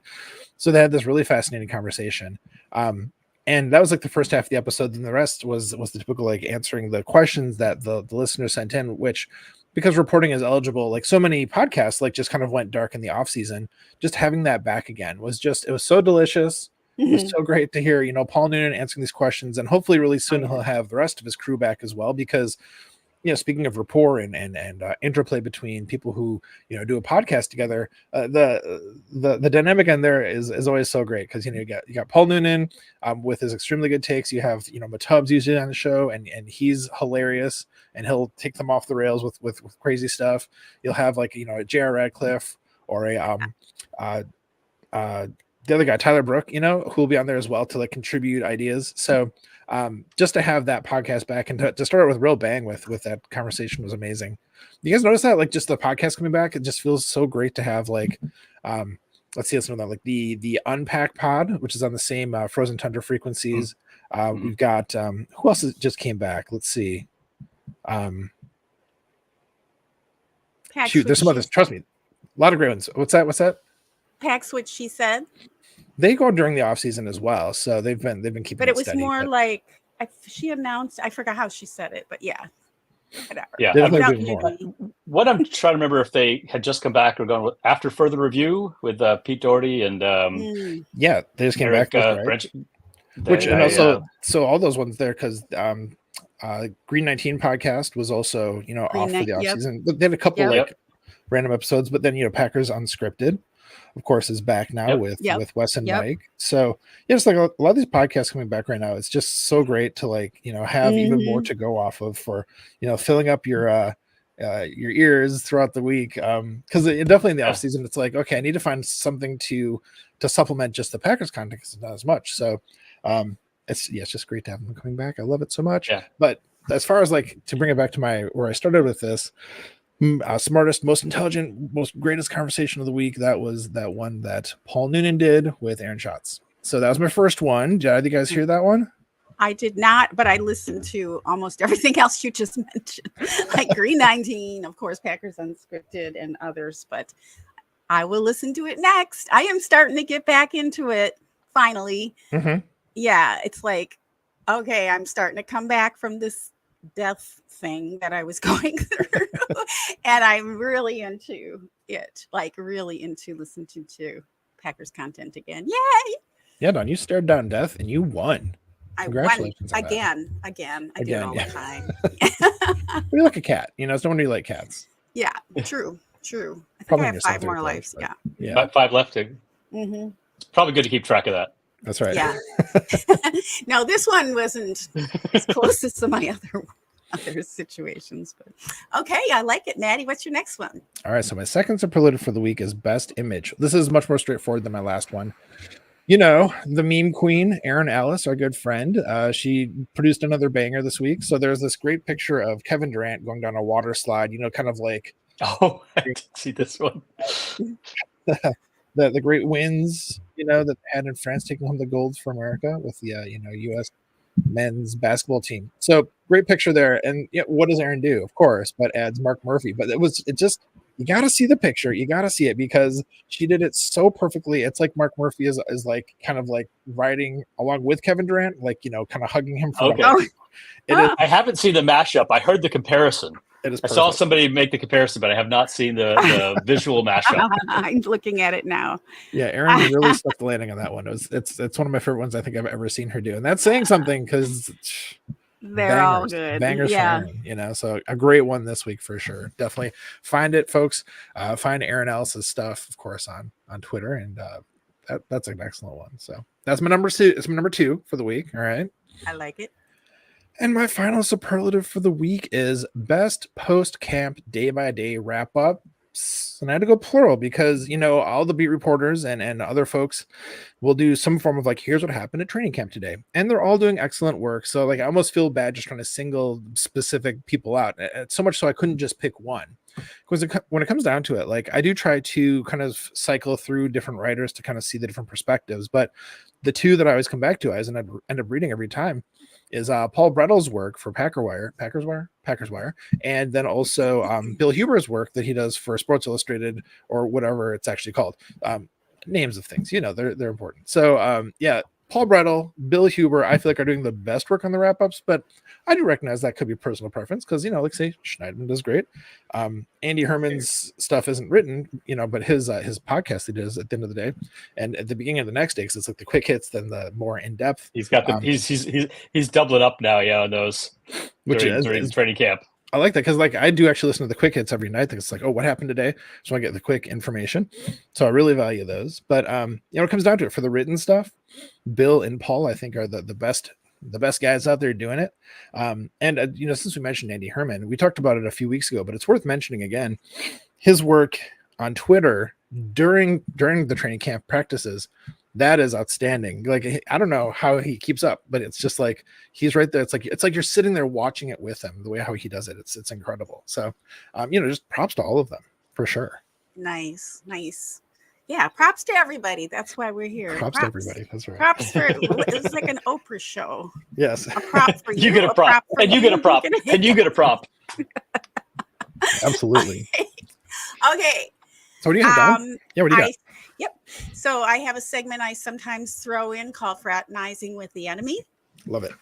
So they had this really fascinating conversation. And that was like the first half of the episode. Then the rest was the typical like answering the questions that the listener sent in, which because reporting is eligible, like so many podcasts, like just kind of went dark in the off season. Just having that back again it was so delicious. It was so great to hear, Paul Noonan answering these questions, and hopefully really soon he'll have the rest of his crew back as well. Because, speaking of rapport and interplay between people who do a podcast together, the dynamic in there is always so great because you got Paul Noonan with his extremely good takes. You have Matub's usually on the show, and he's hilarious, and he'll take them off the rails with crazy stuff. You'll have like a J.R. Radcliffe or the other guy, Tyler Brook, who will be on there as well to like contribute ideas. So just to have that podcast back and to start with real bang with that conversation was amazing. You guys notice that like just the podcast coming back, it just feels so great to have like let's see some of that, like the Unpack pod, which is on the same Frozen Tundra frequencies. We've got who else just came back? Let's see. There's some others. Trust me, a lot of great ones. What's that? Pack Switch, she said. They go during the off season as well, so they've been keeping. But it was steady, more like she announced. I forgot how she said it, but yeah. Whatever. Yeah. What I'm trying to remember if they had just come back or gone after further review with Pete Doherty and they just came back. Right? So all those ones there because Green 19 podcast was also off for the off season. They had a couple random episodes, but then Packers Unscripted, of course, is back now with Wes and Mike. So it's like a lot of these podcasts coming back right now. It's just so great to like have even more to go off of for filling up your ears throughout the week. Because definitely in the off season, it's like, okay, I need to find something to supplement just the Packers content because it's not as much. So it's just great to have them coming back. I love it so much. But as far as like to bring it back to where I started with this. Smartest, most intelligent, most greatest conversation of the week. That was that one that Paul Noonan did with Aaron Schatz. So that was my first one. Did you guys hear that one? I did not, but I listened to almost everything else you just mentioned, like Green 19, of course, Packers Unscripted, and others. But I will listen to it next. I am starting to get back into it finally. Mm-hmm. Yeah, it's like, okay, I'm starting to come back from this death thing that I was going through, and I'm really into it, like really into listening to Packers content again. Yay! Yeah, Don, you stared down death and you won. I won Congratulations on again. I do it all the time. You're like a cat, it's no wonder you like cats. Yeah, true. I think Probably I have 5 more lives. Yeah. 5 left. Mm-hmm. It's probably good to keep track of that. That's right. Yeah. No, this one wasn't as close as some of my other situations, but okay, I like it. Maddie, what's your next one? All right, so my second superlative for the week is best image. This is much more straightforward than my last one. The meme queen, Erin Ellis, our good friend, she produced another banger this week. So there's this great picture of Kevin Durant going down a water slide, kind of like... Oh, I did see this one. the great wins, that they had in France, taking home the gold for America with the, U.S. men's basketball team. So great picture there. And what does Erin do? Of course, but adds Mark Murphy. But you got to see the picture. You got to see it because she did it so perfectly. It's like Mark Murphy is like kind of like riding along with Kevin Durant, like, kind of hugging him. I haven't seen the mashup. I heard the comparison. I saw somebody make the comparison, but I have not seen the visual mashup. I'm looking at it now. Yeah, Erin really stuck the landing on that one. It's one of my favorite ones I think I've ever seen her do. And that's saying something because they're all good. Bangers for Erin, so a great one this week for sure. Definitely find it, folks. Find Erin Ellis's stuff, of course, on Twitter. And that's an excellent one. So that's my number 2. It's my number 2 for the week. All right. I like it. And my final superlative for the week is best post-camp day-by-day wrap-up. And I had to go plural because, all the beat reporters and other folks will do some form of like, here's what happened at training camp today. And they're all doing excellent work. So like, I almost feel bad just trying to single specific people out. So much so I couldn't just pick one. Because when it comes down to it, like I do try to kind of cycle through different writers to kind of see the different perspectives. But the 2 that I always come back to, I end up reading every time, is Paul Brettle's work for Packers Wire, and then also Bill Huber's work that he does for Sports Illustrated or whatever it's actually called. Names of things, they're important. So Paul Brettle, Bill Huber, I feel like are doing the best work on the wrap-ups, but I do recognize that could be personal preference because, like say Schneidman does great. Andy Herman's stuff isn't written, but his podcast he does at the end of the day. And at the beginning of the next day, because it's like the quick hits, then the more in-depth. He's got he's doubling up now, on those during training camp. I like that because like I do actually listen to the quick hits every night. It's like, oh, what happened today? So I get the quick information. So I really value those. But it comes down to it for the written stuff. Bill and Paul, I think, are the best guys out there doing it. And since we mentioned Andy Herman, we talked about it a few weeks ago, but it's worth mentioning again. His work on Twitter during the training camp practices, that is outstanding. Like, I don't know how he keeps up, but it's just like he's right there. It's like you're sitting there watching it with him. The way how he does it, it's incredible. So, just props to all of them for sure. Nice. Yeah, props to everybody. That's why we're here. Props to everybody. That's right. Props for it's like an Oprah show. Yes. A prop for you. You get a prop, and you get a prop, and you get a prop. Absolutely. Okay. So what do you have, Don? Yeah, what do you got? Yep. So I have a segment I sometimes throw in called Fraternizing with the Enemy. Love it.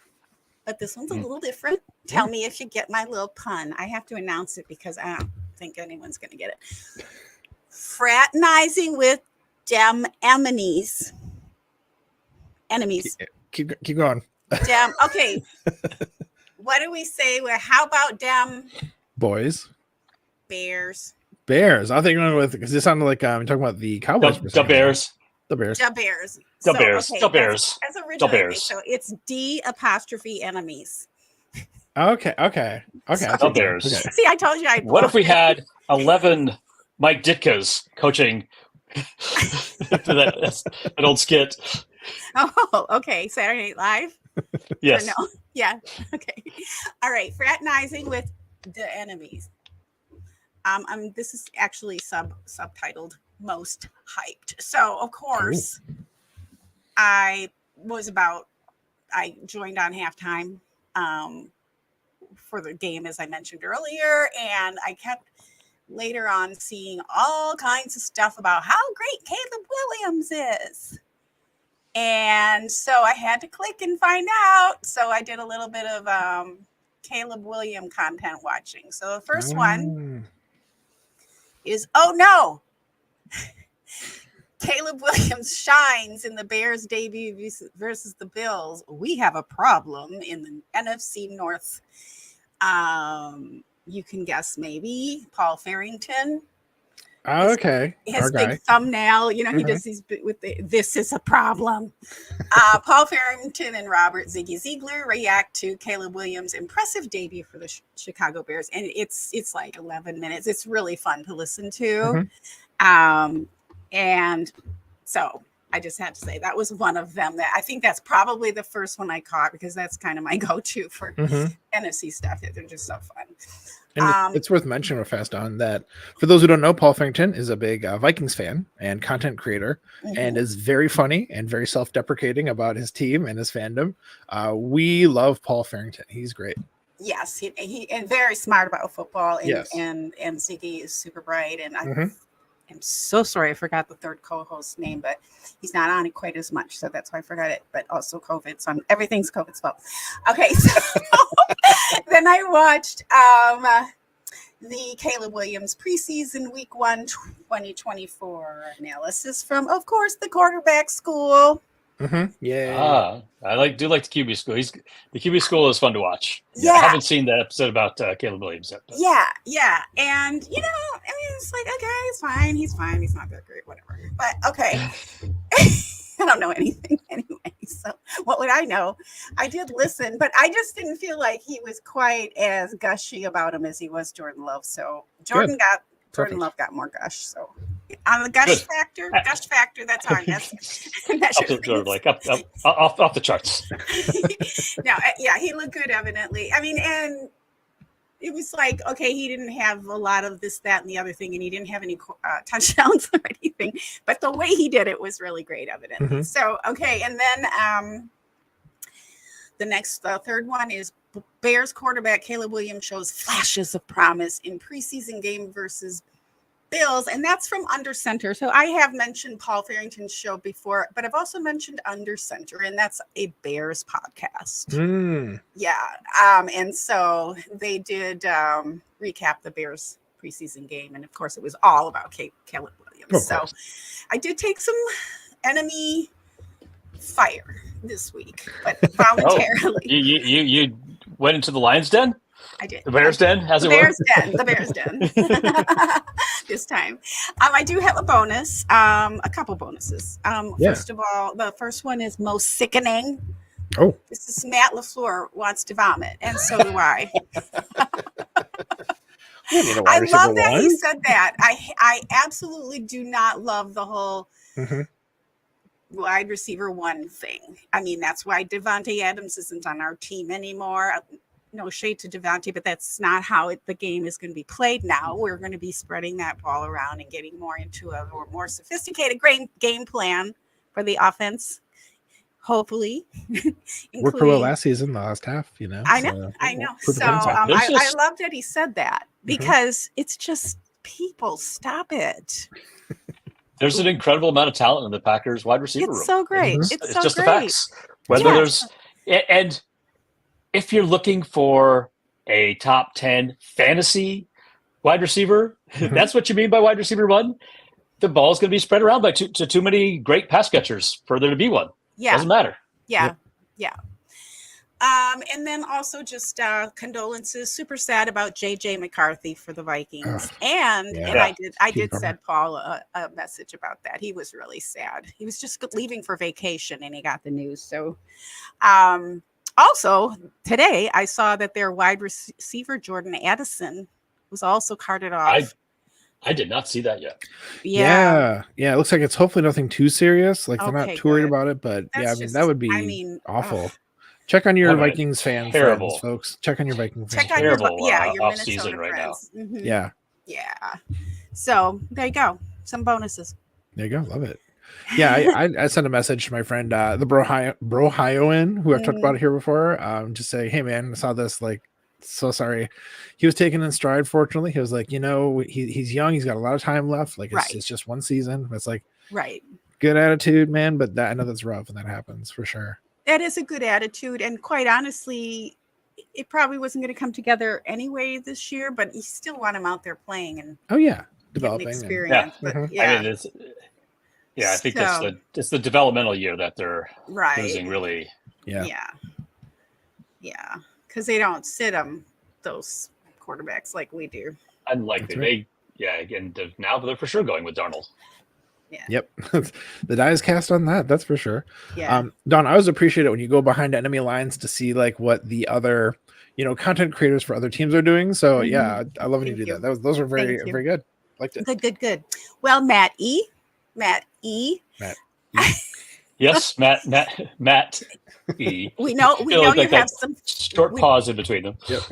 But this one's a little different. Tell me if you get my little pun. I have to announce it because I don't think anyone's going to get it. Fraternizing with dem enemies. Enemies. Keep going. Dem. Okay. What do we say? Well, how about dem boys? Bears. Bears. I think you're going with because it sounded like you're talking about the Cowboys. The Bears. The Bears. The Bears. The Bears. Okay, the Bears. As original. The Bears. So it's D' enemies. Okay. The Bears. Okay. See, I told you I'd. What if we had 11 Mike Ditkas coaching that old skit? Oh, okay. Saturday Night Live? Yes. Or no? Yeah. Okay. All right. Fraternizing with the enemies. This is actually subtitled most hyped. So of course, I joined on halftime for the game, as I mentioned earlier, and I kept later on seeing all kinds of stuff about how great Caleb Williams is. And so I had to click and find out. So I did a little bit of Caleb Williams content watching. So the first one is, oh no, Caleb Williams shines in the Bears debut versus the Bills. We have a problem in the NFC North. You can guess maybe Paul Farrington. Okay. His big thumbnail, he does these with this is a problem. Paul Farrington and Robert Ziggy Ziegler react to Caleb Williams' impressive debut for the Chicago Bears, and it's like 11 minutes. It's really fun to listen to. And so I just had to say that was one of them. That I think that's probably the first one I caught, because that's kind of my go-to for NFC stuff. They're just so fun. And it's worth mentioning real fast on that. For those who don't know, Paul Farrington is a big Vikings fan and content creator, and is very funny and very self-deprecating about his team and his fandom. We love Paul Farrington. He's great. Yes, he and very smart about football. And, yes. and Ziggy is super bright. And I'm so sorry I forgot the third co-host's name, but he's not on it quite as much, so that's why I forgot it. But also COVID, so everything's COVID's fault. Okay, so then I watched the Caleb Williams preseason week 1 2024 analysis from, of course, the quarterback school. Yeah. I do like the QB school. The QB school is fun to watch. Yeah. I haven't seen that episode about Caleb Williams yet. But. Yeah. And, it's like, okay, he's fine. He's not that great, whatever. But, okay. I don't know anything anyway. So what would I know? I did listen, but I just didn't feel like he was quite as gushy about him as he was Jordan Love. So Jordan Love got more gush. So on the gush factor, that's hard. That's off the charts. No, yeah, he looked good, evidently. I mean, and it was like, okay, he didn't have a lot of this, that, and the other thing, and he didn't have any touchdowns or anything, but the way he did it was really great, evidently. So, okay, and then the third one is Bears quarterback Caleb Williams shows flashes of promise in preseason game versus Bills, and that's from Under Center. So I have mentioned Paul Farrington's show before, but I've also mentioned Under Center, and that's a Bears podcast. Yeah. And so they did recap the Bears preseason game, and of course it was all about Caleb Williams. So I did take some enemy fire this week, but voluntarily. You went into the Lion's Den? I did. The Bears Den, as it were? The Bears Den. This time. I do have a bonus, a couple bonuses. First of all, the first one is most sickening. Oh. This is Matt LaFleur wants to vomit, and so do I. I love that he said that. I absolutely do not love the whole wide receiver one thing. I mean, that's why Devontae Adams isn't on our team anymore. No shade to Devontae, but that's not how the game is going to be played now. We're going to be spreading that ball around and getting more into a more sophisticated game plan for the offense. Hopefully, worked for well last season, the last half. I know. So I love that he said that, because it's just people stop it. There's an incredible amount of talent in the Packers wide receiver room. It's so great. It's so just great. The facts. And if you're looking for a top 10 fantasy wide receiver, that's what you mean by wide receiver one. The ball's going to be spread around by too many great pass catchers for there to be one. Yeah. Doesn't matter. Yeah. And then also just condolences, super sad about JJ McCarthy for the Vikings. And I did send Paul a message about that. He was really sad. He was just leaving for vacation and he got the news. So also today I saw that their wide receiver Jordan Addison was also carted off. I did not see that yet. Yeah. It looks like it's hopefully nothing too serious. Like they're not too worried about it, but that would be awful. Check on your Vikings friends, folks. Check on your Vikings fans. Check on your Minnesota season right friends. Now. Yeah. Yeah. So there you go. Some bonuses. There you go. Love it. Yeah, I sent a message to my friend, the Brohioan, who I've talked about here before. Just say, hey man, I saw this. Like, so sorry. He was taken in stride. Fortunately, he was like, he's young. He's got a lot of time left. Like, it's just one season. It's like, right. Good attitude, man. But I know that's rough when that happens for sure. That is a good attitude, and quite honestly, it probably wasn't going to come together anyway this year. But you still want him out there playing and Developing experience. But I mean, I think it's the developmental year that they're losing, really. Yeah. Because they don't sit them, those quarterbacks, like we do. Unlikely. Right. And now they're for sure going with Darnold. Yeah. Yep. The die is cast on that. That's for sure. Yeah. Don, I always appreciate it when you go behind enemy lines to see like what the other, content creators for other teams are doing. So yeah, I love when you do that. Those were very, very good. Liked it. Good. Well, Matt E. Yes, Matt E. We know you have some short pause in between them. Yep.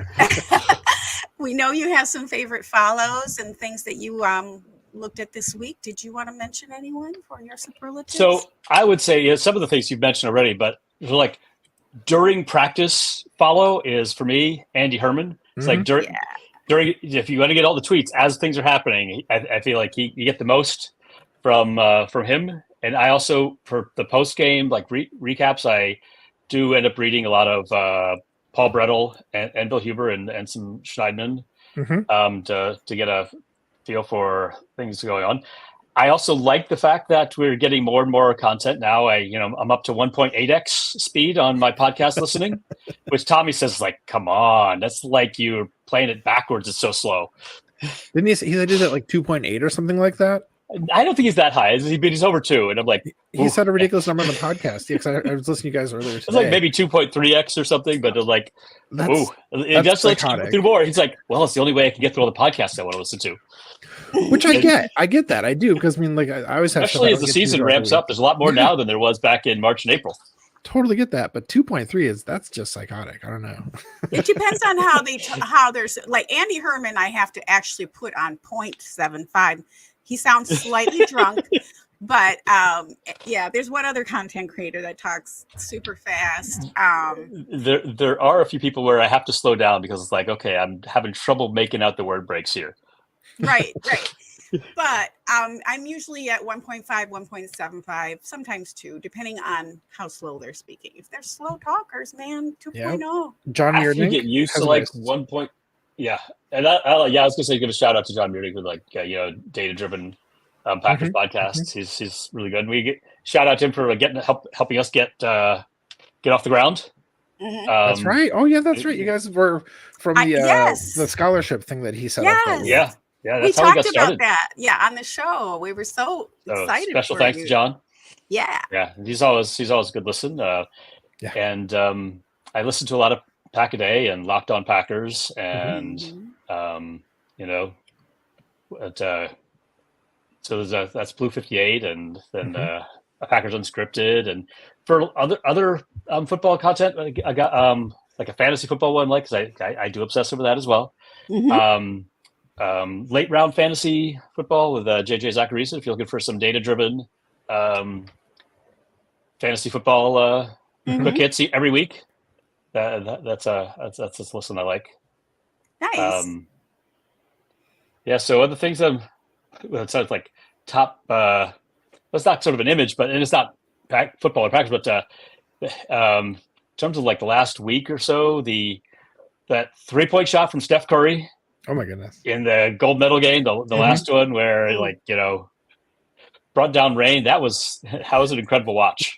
We know you have some favorite follows and things that you looked at this week. Did you want to mention anyone for your superlatives? So I would say some of the things you've mentioned already, but like during practice follow is for me Andy Herman. It's like during if you want to get all the tweets as things are happening, I feel like you get the most from him. And I also, for the post game like recaps, I do end up reading a lot of Paul Brettel and Bill Huber and some Schneidman to get a feel for things going on. I also like the fact that we're getting more and more content now. I'm up to 1.8x speed on my podcast listening, which Tommy says like, come on, that's like you're playing it backwards. It's so slow. Didn't he did it like 2.8 or something like that? I don't think he's that high. He's over 2, and I'm like, he said a ridiculous number on the podcast. Yeah, because I was listening to you guys earlier today. It's like maybe 2.3x or something, but like, that's like through more. He's like, well, it's the only way I can get through all the podcasts I want to listen to. Which I get that. I do, because I mean, like, I always have, especially as the season ramps up. There's a lot more now than there was back in March and April. Totally get that, but 2.3 that's just psychotic. I don't know. It depends on how there's like Andy Herman. I have to actually put on 0.75. He sounds slightly drunk, but there's one other content creator that talks super fast. There are a few people where I have to slow down because it's like, okay, I'm having trouble making out the word breaks here. Right. But I'm usually at 1.5, 1.75, sometimes 2, depending on how slow they're speaking. If they're slow talkers, man, 2.0. John Muirnick get used to like 1 point. Yeah. And I was going to say, give a shout out to John Muirnick with like, data-driven Packers podcasts. He's really good. And we shout out to him for helping us get off the ground. That's right. Oh yeah, that's right. You guys were from the scholarship thing that he set up. Yeah, that's we how talked we got started. About that. Yeah, on the show, we were so excited. Special thanks to John. Yeah. He's always a good listen. And I listen to a lot of Pack a Day and Locked On Packers, and so that's Blue 58, and then Packers Unscripted, and for other football content, I got like a fantasy football one, like because I do obsess over that as well. Late round fantasy football with JJ Zacharisa. If you're looking for some data driven fantasy football quick hits every week, that's a listen I like. Nice. So other things it sounds like top. That's not sort of an image, but it's not football or Packers, but in terms of like the last week or so, that 3-point shot from Steph Curry. Oh my goodness! In the gold medal game, the last one where brought down rain. That was an incredible watch.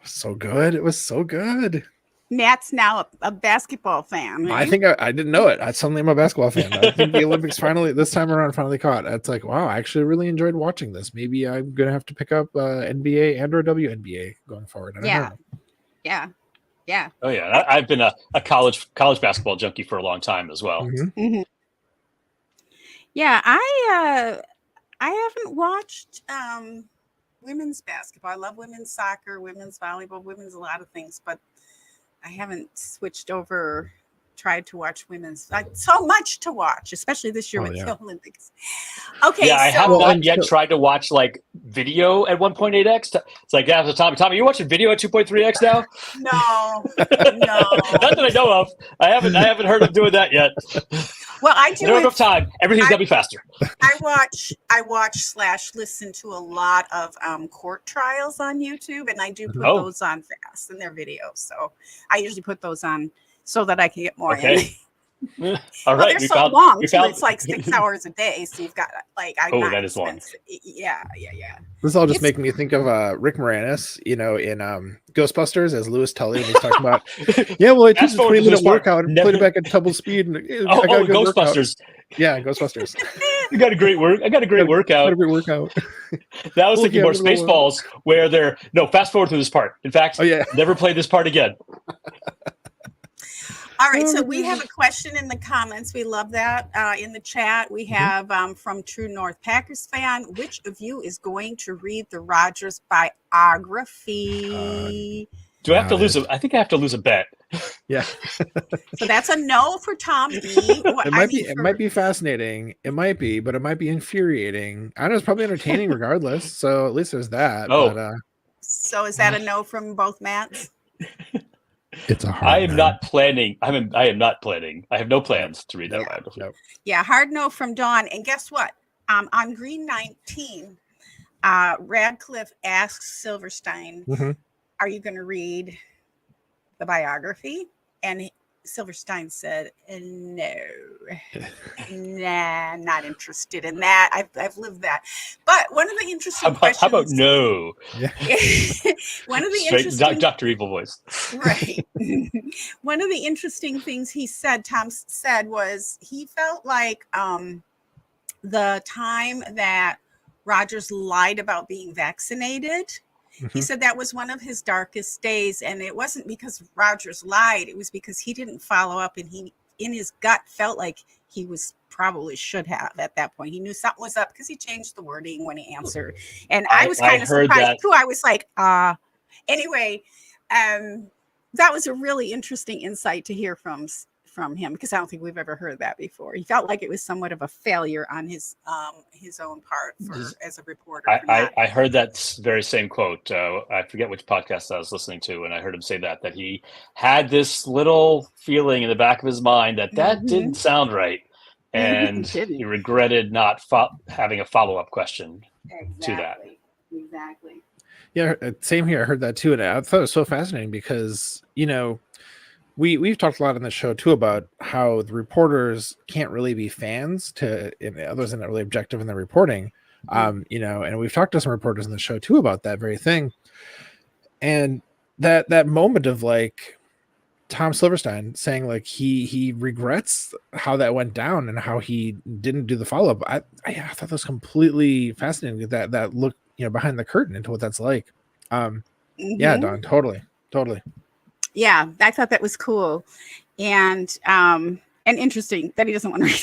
So good. It was so good. Matt's now a basketball fan. Right? I think I didn't know it. Suddenly I'm a basketball fan. I think the Olympics this time around finally caught. It's like, wow, I actually really enjoyed watching this. Maybe I'm going to have to pick up NBA and or WNBA going forward. Yeah. Oh yeah. I've been a college basketball junkie for a long time as well. Yeah. I haven't watched women's basketball. I love women's soccer, women's volleyball, women's a lot of things, but I haven't switched over tried to watch women's. So much to watch, especially this year with the Olympics. Okay, yeah, I have so not yet tried to watch like video at 1.8x. It's like, yeah, Tommy, you're watching video at 2.3x now? no. Not that I know of. I haven't heard of doing that yet. Well, I do. I don't have enough time. Everything's gotta be faster. I watch / listen to a lot of court trials on YouTube, and I do put those on fast in their videos. So I usually put those on so that I can get more in. All right, they're so long too. It's like 6 hours a day, so you've got like that is long. Yeah. This is all just making me think of Rick Moranis, in Ghostbusters as Louis Tully, and he's talking about, I took a 20-minute workout and played it back at double speed. And I got a good Ghostbusters. Workout. Yeah, Ghostbusters. I got a great workout. Got a great workout. That was thinking more Spaceballs, where they're fast forward through this part. In fact, never play this part again. All right, so we have a question in the comments. We love that. In the chat, we have from True North Packers fan, which of you is going to read the Rodgers biography? Do I have to lose I think I have to lose a bet. Yeah. So that's a no for Tom E. It might be fascinating. It might be, but it might be infuriating. I know it's probably entertaining regardless. So at least there's that. Oh. But, so is that a no from both Matts? It's a hard I am not planning. I am not planning. I have no plans to read that biography. Nope. Yeah, hard no from Dawn. And guess what? On Green 19, Radcliffe asks Silverstein, are you going to read the biography? And Silverstein said, no, not interested in that. I've lived that. But one of the interesting questions. How about no? Yeah. One of the interesting Dr. Evil voice. Right. One of the interesting things Tom said was he felt like the time that Rodgers lied about being vaccinated. He said that was one of his darkest days, and it wasn't because Rodgers lied. It was because he didn't follow up, and he, in his gut, felt like he was probably should have at that point. He knew something was up because he changed the wording when he answered, and I was kind of surprised too. I was like, anyway, that was a really interesting insight to hear from him, because I don't think we've ever heard that before. He felt like it was somewhat of a failure on his own part as a reporter. I heard that very same quote. I forget which podcast I was listening to, and I heard him say that he had this little feeling in the back of his mind that didn't sound right, and he regretted not having a follow-up question to that. Exactly. Yeah, same here. I heard that too, and I thought it was so fascinating because We've talked a lot on the show too about how the reporters can't really be fans others are not really objective in their reporting. And we've talked to some reporters on the show too about that very thing. And that moment of like Tom Silverstein saying like he regrets how that went down and how he didn't do the follow-up. I thought that was completely fascinating, that look, behind the curtain into what that's like. Yeah, Dawn, totally. Yeah, I thought that was cool, and interesting that he doesn't want to read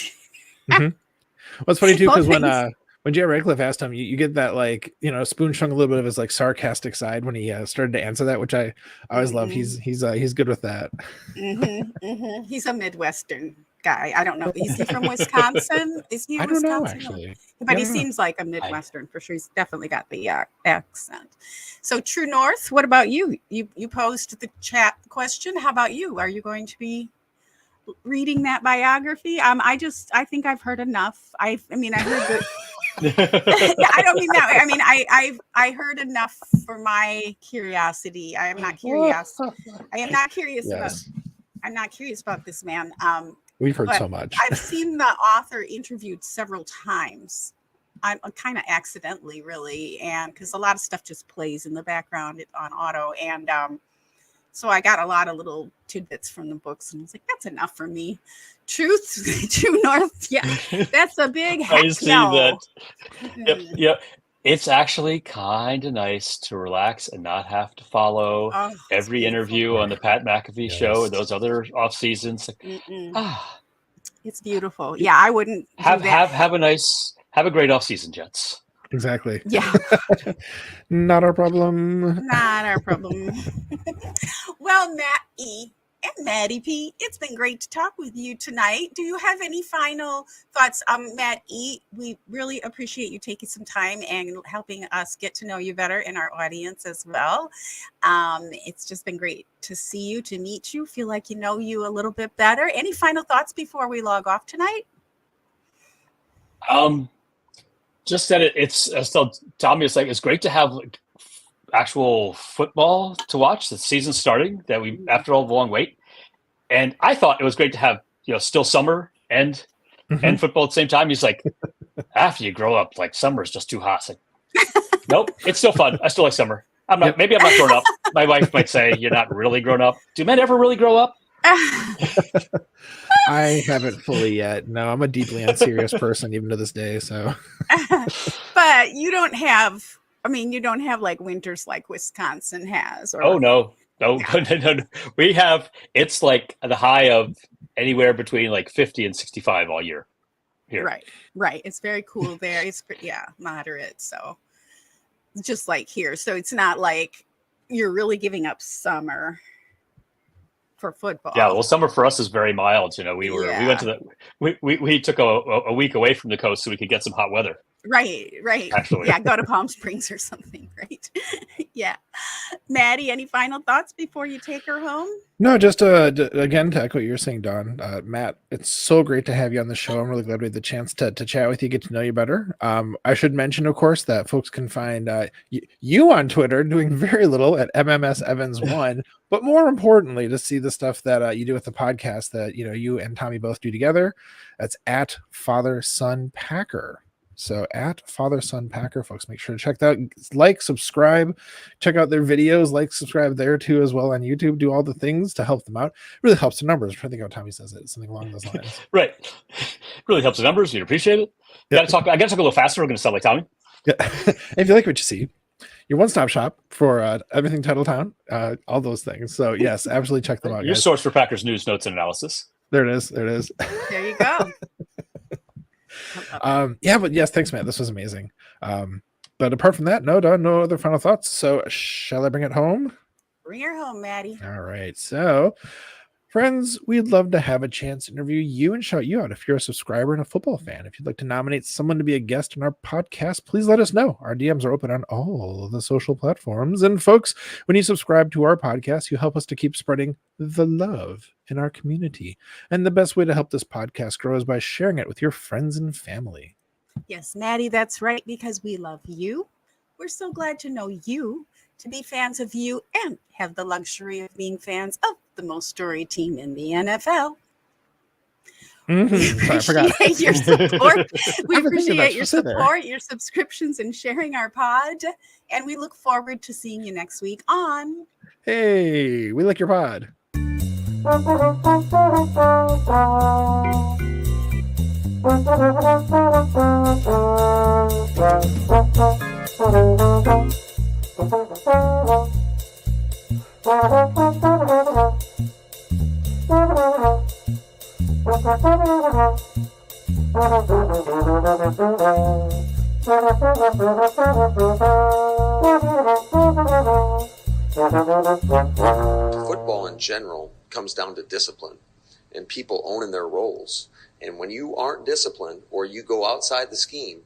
it. Well, it's funny too because when J. Radcliffe asked him, you get that like spoon shrunk a little bit of his like sarcastic side when he started to answer that, which I always love. He's good with that. He's a Midwestern guy. I don't know. Is he from Wisconsin? Is he? I don't know actually, but he seems like a Midwestern for sure. He's definitely got the accent. So True North, what about you? You posed the chat question. How about you? Are you going to be reading that biography? I think I've heard enough. I heard good. I don't mean that way. I mean, I heard enough for my curiosity. I am not curious. I'm not curious about this man. We've heard so much. I've seen the author interviewed several times. I'm kind of accidentally, really, and because a lot of stuff just plays in the background on auto, and so I got a lot of little tidbits from the books, and I was like, "That's enough for me." True North, yeah, that's a big heck I see no. that. Yep. It's actually kind of nice to relax and not have to follow every interview on the Pat McAfee show or those other off seasons. It's beautiful. Yeah, I wouldn't have a great off season, Jets. Exactly. Yeah. Not our problem. Not our problem. Well, Matt E. and Maddie P. It's been great to talk with you tonight. Do you have any final thoughts? Matt E., we really appreciate you taking some time and helping us get to know you better and our audience as well. It's just been great to see you, to meet you, feel like you know you a little bit better. Any final thoughts before we log off tonight? Just that it's still, Tommy, it's great to have actual football to watch. The season's starting, that we, after all the long wait. And I thought it was great to have, still summer and football at the same time. He's like, after you grow up, like summer is just too hot. Like, nope, it's still fun. I still like summer. Maybe I'm not grown up. My wife might say, you're not really grown up. Do men ever really grow up? I haven't fully yet. No, I'm a deeply unserious person even to this day. So, but you don't have like winters like Wisconsin has. Or, no. We have, it's like the high of anywhere between like 50 and 65 all year here. Right. It's very cool there. It's moderate. So just like here. So it's not like you're really giving up summer for football. Yeah, well, summer for us is very mild. We went to we took a week away from the coast so we could get some hot weather. Right. Actually, go to Palm Springs or something. Right. Yeah. Maddie, any final thoughts before you take her home? No, just again to echo what you're saying, Dawn. Matt, it's so great to have you on the show. I'm really glad we had the chance to chat with you, get to know you better. I should mention, of course, that folks can find you on Twitter doing very little at MMSEvans1, but more importantly, to see the stuff that you do with the podcast that you and Tommy both do together. That's at Father Son Packer. So at Father Son Packer, folks, make sure to check that out. Subscribe, check out their videos, subscribe there too as well on YouTube. Do all the things to help them out. It really helps the numbers. I'm trying to think how Tommy says it. Something along those lines. Right. Really helps the numbers. You'd appreciate it. I got to talk a little faster. We're going to sound like Tommy. Yeah. If you like what you see, your one-stop shop for everything Titletown, all those things. So yes, absolutely check them out. Your guys. Source for Packers news, notes, and analysis. There it is. There you go. But yes, thanks, Matt. This was amazing. But apart from that, no other final thoughts. So shall I bring it home? Bring her home, Maddie. All right. So, friends, we'd love to have a chance to interview you and shout you out if you're a subscriber and a football fan. If you'd like to nominate someone to be a guest on our podcast, please let us know. Our DMs are open on all of the social platforms. And folks, when you subscribe to our podcast, you help us to keep spreading the love in our community. And the best way to help this podcast grow is by sharing it with your friends and family. Yes, Maddie, that's right, because we love you. We're so glad to know you, to be fans of you, and have the luxury of being fans of the most storied team in the NFL. We appreciate your support. We appreciate your support, your subscriptions, and sharing our pod. And we look forward to seeing you next week on Hey, we like your pod. Football in general comes down to discipline and people owning their roles. And when you aren't disciplined or you go outside the scheme,